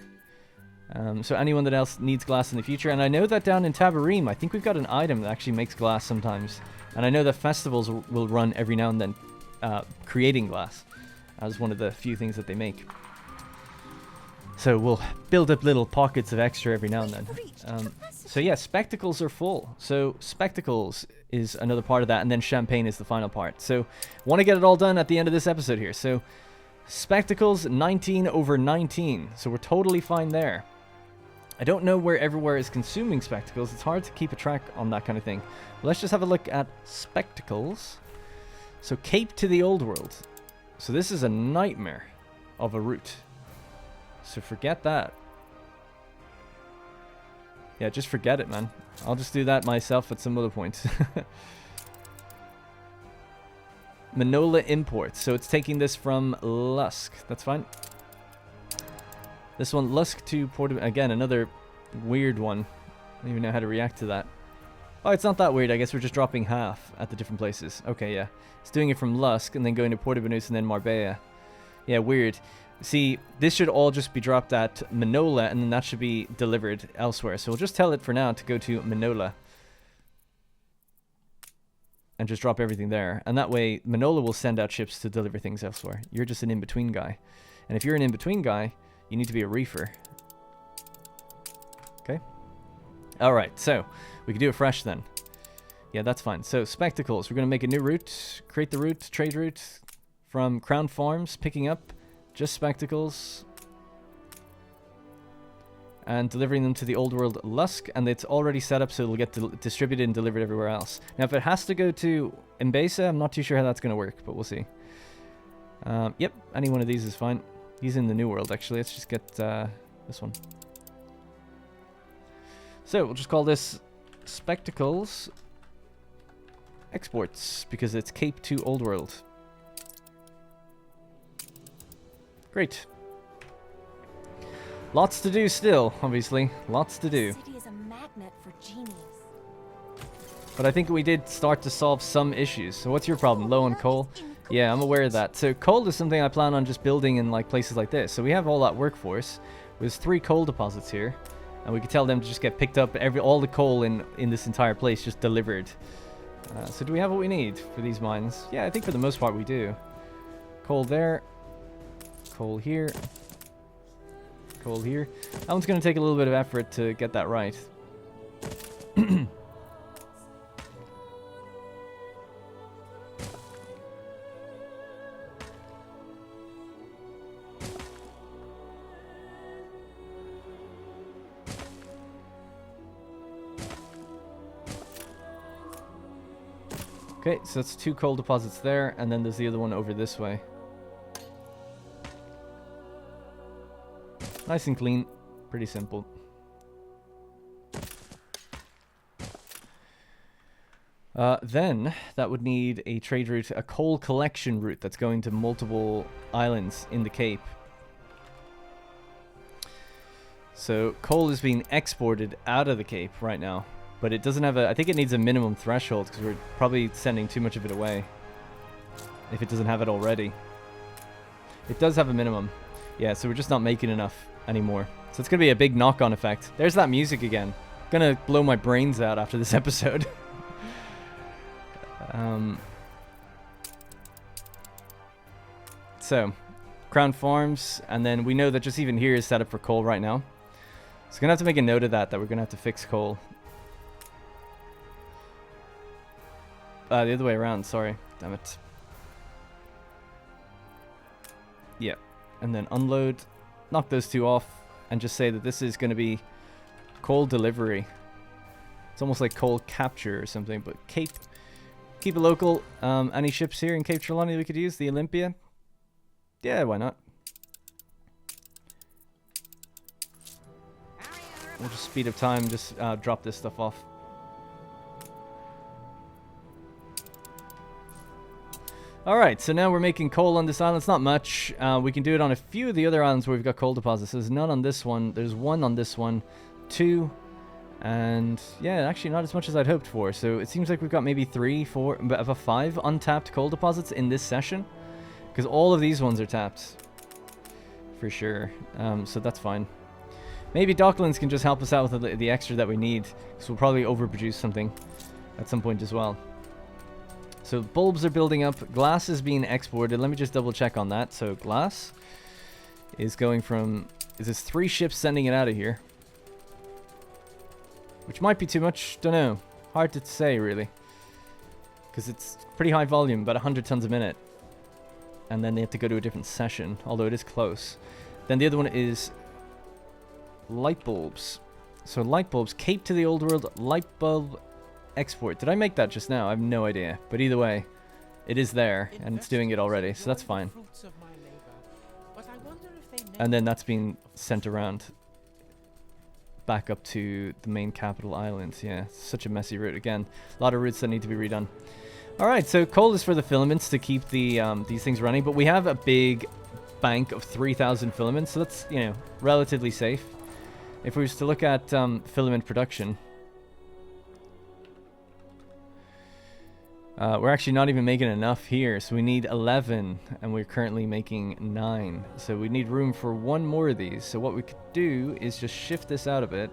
So anyone that else needs glass in the future, and I know that down in Tabarim, I think we've got an item that actually makes glass sometimes. And I know that festivals will run every now and then creating glass as one of the few things that they make. So we'll build up little pockets of extra every now and then. So yeah, spectacles are full. So spectacles is another part of that, and then champagne is the final part. So want to get it all done at the end of this episode here. So spectacles, 19 over 19. So we're totally fine there. I don't know where everywhere is consuming spectacles. It's hard to keep a track on that kind of thing. But let's just have a look at spectacles. So Cape to the Old World. So this is a nightmare of a route. So forget that. Yeah, just forget it, man. I'll just do that myself at some other point. Manola imports. So it's taking this from Lusk. That's fine. This one, Lusk to Port... Again, another weird one. I don't even know how to react to that. Oh, it's not that weird. I guess we're just dropping half at the different places. Okay, yeah. It's doing it from Lusk and then going to Porto Banús and then Marbella. Yeah, weird. See, this should all just be dropped at Manola and then that should be delivered elsewhere. So we'll just tell it for now to go to Manola. And just drop everything there. And that way, Manola will send out ships to deliver things elsewhere. You're just an in-between guy. And if you're an in-between guy, you need to be a reefer. Okay. Alright, so we can do it fresh then. Yeah, that's fine. So, spectacles. We're going to make a new route. Create the route, trade route from Crown Farms, picking up just spectacles. And delivering them to the Old World Lusk. And it's already set up so it'll get distributed and delivered everywhere else. Now, if it has to go to Mbesa, I'm not too sure how that's going to work, but we'll see. Yep, any one of these is fine. He's in the New World, actually. Let's just get this one. So, we'll just call this Spectacles Exports, because it's Cape to Old World. Great. Lots to do still, obviously. Lots to do. The city is a magnet for genius. But I think we did start to solve some issues. So what's your problem? Low on coal? Yeah, I'm aware of that. So coal is something I plan on just building in like places like this. So we have all that workforce. There's 3 coal deposits here. And we could tell them to just get picked up. All the coal in this entire place just delivered. So do we have what we need for these mines? Yeah, I think for the most part we do. Coal there. Coal here. Coal here. That one's going to take a little bit of effort to get that right. Okay, so that's 2 coal deposits there, and then there's the other one over this way. Nice and clean. Pretty simple. Then, that would need a trade route, a coal collection route that's going to multiple islands in the Cape. So, coal is being exported out of the Cape right now. But it doesn't have a... I think it needs a minimum threshold, because we're probably sending too much of it away. If it doesn't have it already. It does have a minimum. Yeah, so we're just not making enough anymore. So it's going to be a big knock-on effect. There's that music again. Gonna blow my brains out after this episode. So, Crown Farms, and then we know that just even here is set up for coal right now. So gonna have to make a note of that we're gonna have to fix coal. The other way around, sorry. Damn it. Yeah. And then unload. Knock those 2 off. And just say that this is going to be coal delivery. It's almost like coal capture or something. But Cape. Keep it local. Any ships here in Cape Trelawney we could use? The Olympia? Yeah, why not? We'll just speed up time. Just drop this stuff off. Alright, so now we're making coal on this island. It's not much. We can do it on a few of the other islands where we've got coal deposits. There's none on this one. There's 1 on this one. 2. And yeah, actually not as much as I'd hoped for. So it seems like we've got maybe 3, 4, about 5 untapped coal deposits in this session. Because all of these ones are tapped. For sure. So that's fine. Maybe docklands can just help us out with the extra that we need. Because we'll probably overproduce something at some point as well. So bulbs are building up. Glass is being exported. Let me just double check on that. So glass is going from... Is this 3 ships sending it out of here? Which might be too much. Don't know. Hard to say, really. Because it's pretty high volume. About 100 tons a minute. And then they have to go to a different session. Although it is close. Then the other one is... light bulbs. So light bulbs. Cape to the old world. Light bulb... export. Did I make that just now? I have no idea. But either way, it is there, and it's doing it already, so that's fine. And then that's being sent around back up to the main capital island. Yeah, such a messy route again. A lot of routes that need to be redone. Alright, so coal is for the filaments to keep the these things running, but we have a big bank of 3,000 filaments, so that's, you know, relatively safe. If we was to look at filament production... we're actually not even making enough here, so we need 11, and we're currently making 9. So we need room for 1 more of these. So what we could do is just shift this out a bit.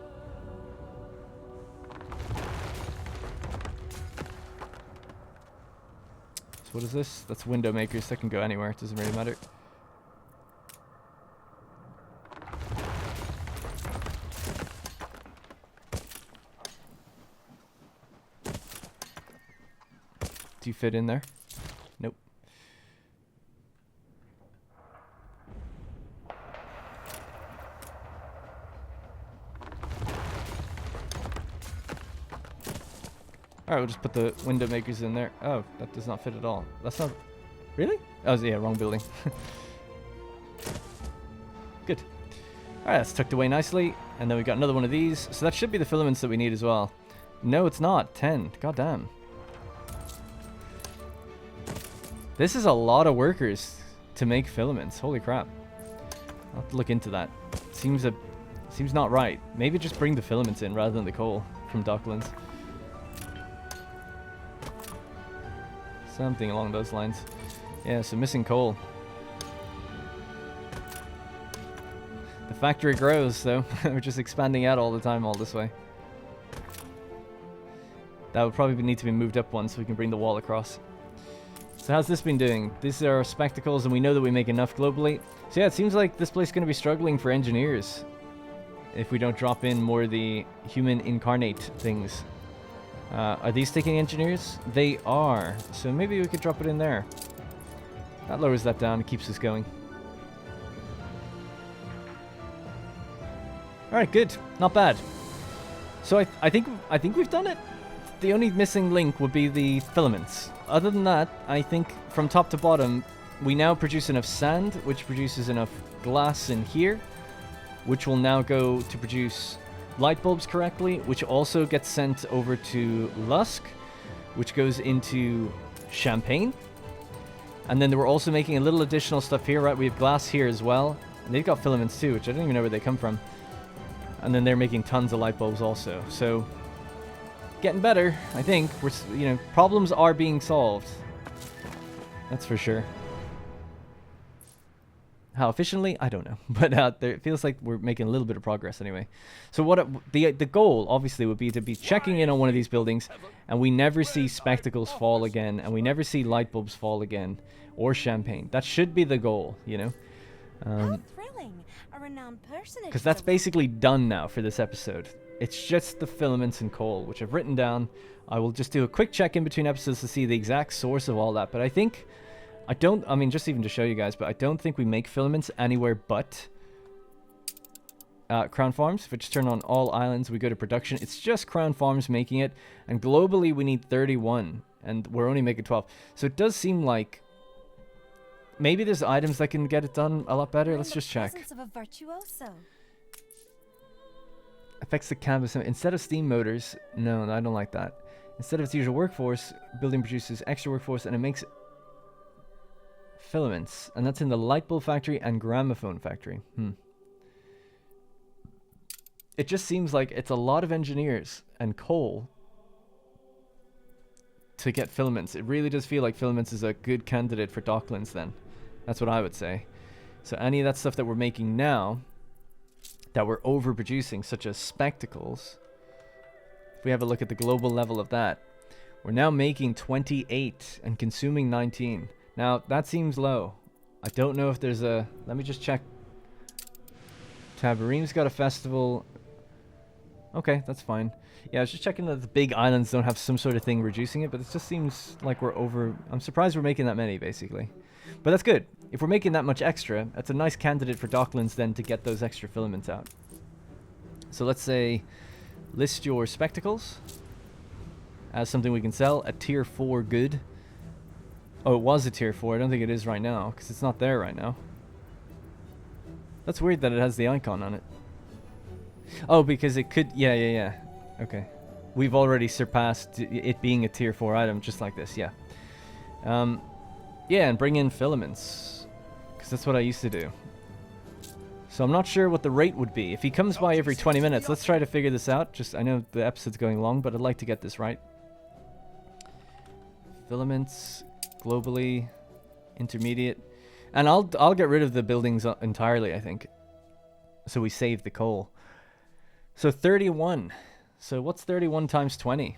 So what is this? That's window makers. That can go anywhere. It doesn't really matter. Do you fit in there? Nope. Alright, we'll just put the window makers in there. Oh, that does not fit at all. That's not... Really? Oh, yeah, wrong building. Good. Alright, that's tucked away nicely. And then we got another one of these. So that should be the filaments that we need as well. No, it's not. 10. God damn. This is a lot of workers to make filaments. Holy crap. I'll have to look into that. Seems not right. Maybe just bring the filaments in rather than the coal from docklands. Something along those lines. Yeah, so missing coal. The factory grows, though. We're just expanding out all the time all this way. That would probably need to be moved up one so we can bring the wall across. So how's this been doing? These are our spectacles, and we know that we make enough globally. So yeah, it seems like this place is going to be struggling for engineers if we don't drop in more of the human incarnate things. Are these taking engineers? They are. So maybe we could drop it in there. That lowers that down. It keeps us going. All right, good. Not bad. So I think we've done it. The only missing link would be the filaments. Other than that, I think from top to bottom, we now produce enough sand, which produces enough glass in here, which will now go to produce light bulbs correctly, which also gets sent over to Lusk, which goes into Champagne. And then we're also making a little additional stuff here, right? We have glass here as well. And they've got filaments too, which I don't even know where they come from. And then they're making tons of light bulbs also. So getting better, I think. We're, you know, problems are being solved. That's for sure. How efficiently? I don't know. But it feels like we're making a little bit of progress anyway. So what the goal, obviously, would be to be checking in on one of these buildings, and we never see spectacles fall again, and we never see light bulbs fall again, or champagne. That should be the goal, you know? How thrilling. A renowned personage. Because that's basically done now for this episode. It's just the filaments and coal, which I've written down. I will just do a quick check in between episodes to see the exact source of all that. But I think... I mean, just even to show you guys, but I don't think we make filaments anywhere but Crown Farms. If we just turn on all islands, we go to production. It's just Crown Farms making it. And globally, we need 31. And we're only making 12. So it does seem like maybe there's items that can get it done a lot better. Let's just check. Of a virtuoso. Affects the canvas. Instead of steam motors, no, I don't like that. Instead of its usual workforce, building produces extra workforce, and it makes filaments. And that's in the light bulb factory and gramophone factory. It just seems like it's a lot of engineers and coal to get filaments. It really does feel like filaments is a good candidate for docklands then. That's what I would say. So any of that stuff that we're making now that we're overproducing, such as spectacles, if we have a look at the global level of that, we're now making 28 and consuming 19. Now, that seems low. I don't know if there's a... Let me just check. Tabarim's got a festival. Okay, that's fine. Yeah, I was just checking that the big islands don't have some sort of thing reducing it, but it just seems like we're over... I'm surprised we're making that many, basically. But that's good. If we're making that much extra, that's a nice candidate for docklands then to get those extra filaments out. So let's say, list your spectacles as something we can sell. A tier 4 good. Oh, it was a tier 4. I don't think it is right now, because it's not there right now. That's weird that it has the icon on it. Oh, because it could... Yeah. Okay. We've already surpassed it being a tier 4 item, just like this, yeah. Yeah, and bring in filaments, because that's what I used to do. So I'm not sure what the rate would be. If he comes by every 20 minutes, let's try to figure this out. Just, I know the episode's going long, but I'd like to get this right. Filaments, globally, intermediate. And I'll get rid of the buildings entirely, I think. So we save the coal. So 31. So what's 31 times 20?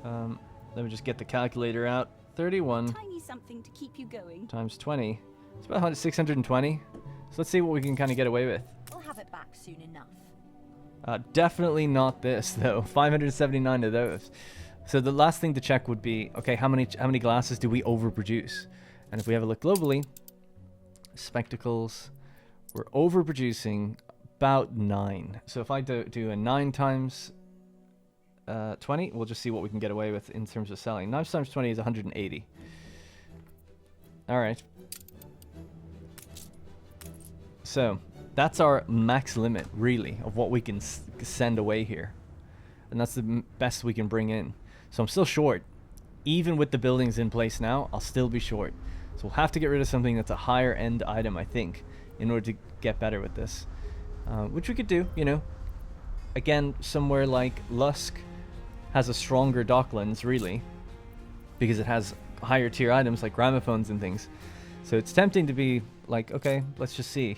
Let me just get the calculator out. 31 Tiny something to keep you going. times 20. It's about 620. So let's see what we can kind of get away with. We'll have it back soon enough. Definitely not this, though. 579 of those. So the last thing to check would be, okay, how many glasses do we overproduce? And if we have a look globally, spectacles, we're overproducing about 9. So if I do a 9 times 20, we'll just see what we can get away with in terms of selling. 9 times 20 is 180. All right. So that's our max limit, really, of what we can send away here. And that's the best we can bring in. So I'm still short. Even with the buildings in place now, I'll still be short. So we'll have to get rid of something that's a higher end item, I think, in order to get better with this. Which we could do, you know. Again, somewhere like Lusk has a stronger docklands, really, because it has higher tier items like gramophones and things. So it's tempting to be like, okay, let's just see.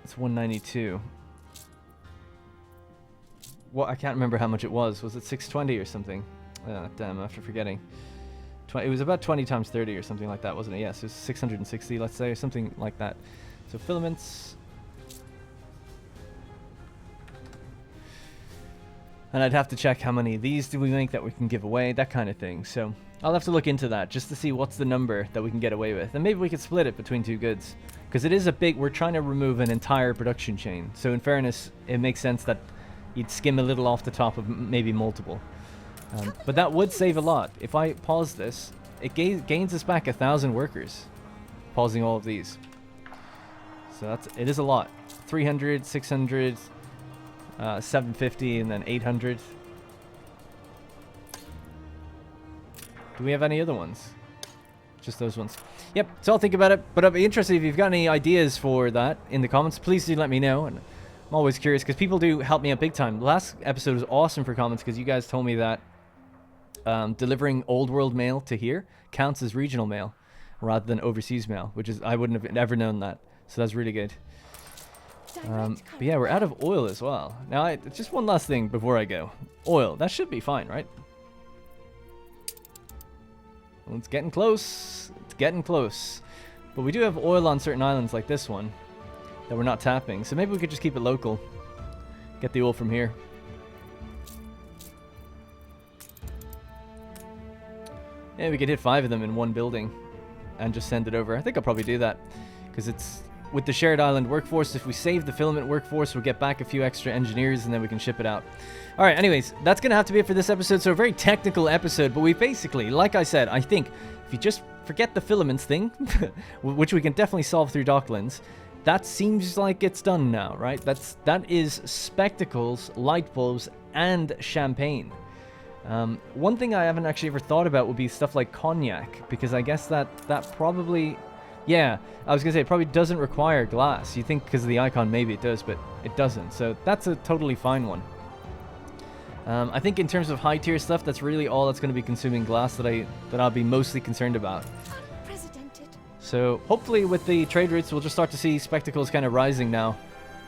It's 192. what, I can't remember how much it was. Was it 620 or something? Damn, after forgetting. It was about 20 times 30 or something like that, wasn't it? Yes, it was 660, let's say, or something like that. So filaments. And I'd have to check how many of these do we make that we can give away, that kind of thing. So I'll have to look into that just to see what's the number that we can get away with. And maybe we could split it between two goods. Because it is a big, we're trying to remove an entire production chain. So in fairness, it makes sense that you'd skim a little off the top of maybe multiple. But that would save a lot. If I pause this, it gains us back 1,000 workers. Pausing all of these. So it is a lot. 300, 600, 750, and then 800. Do we have any other ones? Just those ones. Yep, so I'll think about it. But I'd be interested if you've got any ideas for that in the comments. Please do let me know. And I'm always curious because people do help me out big time. The last episode was awesome for comments because you guys told me that delivering old world mail to here counts as regional mail rather than overseas mail, which is, I wouldn't have ever known that. So that's really good. But yeah, we're out of oil as well. Now, just one last thing before I go. Oil, that should be fine, right? Well, it's getting close. It's getting close. But we do have oil on certain islands like this one that we're not tapping. So maybe we could just keep it local. Get the oil from here. Yeah, we could hit 5 of them in one building and just send it over. I think I'll probably do that because it's with the shared island workforce. If we save the filament workforce, we'll get back a few extra engineers and then we can ship it out. All right, anyways, that's going to have to be it for this episode. So a very technical episode, but we basically, like I said, I think if you just forget the filaments thing, which we can definitely solve through docklands, that seems like it's done now, right? That is spectacles, light bulbs, and champagne. One thing I haven't actually ever thought about would be stuff like cognac, because I guess that probably, yeah, I was gonna say it probably doesn't require glass. You think because of the icon maybe it does, but it doesn't. So that's a totally fine one. I think in terms of high tier stuff, that's really all that's going to be consuming glass that I'll be mostly concerned about. So hopefully with the trade routes, we'll just start to see spectacles kind of rising now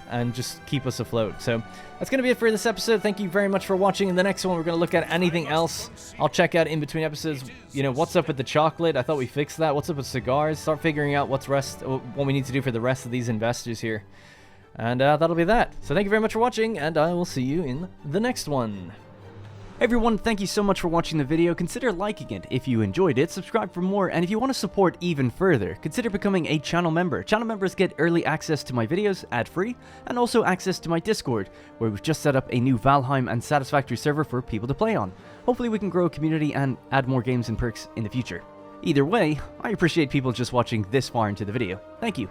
and just keep us afloat. So that's going to be it for this episode. Thank you very much for watching. In the next one, we're going to look at anything else. I'll check out in between episodes, you know, what's up with the chocolate. I thought we fixed that. What's up with cigars? Start figuring out what we need to do for the rest of these investors here. And that'll be that. So thank you very much for watching, and I will see you in the next one. Hey everyone, thank you so much for watching the video. Consider liking it if you enjoyed it, subscribe for more, and if you want to support even further, consider becoming a channel member. Channel members get early access to my videos, ad-free, and also access to my Discord, where we've just set up a new Valheim and Satisfactory server for people to play on. Hopefully we can grow a community and add more games and perks in the future. Either way, I appreciate people just watching this far into the video. Thank you.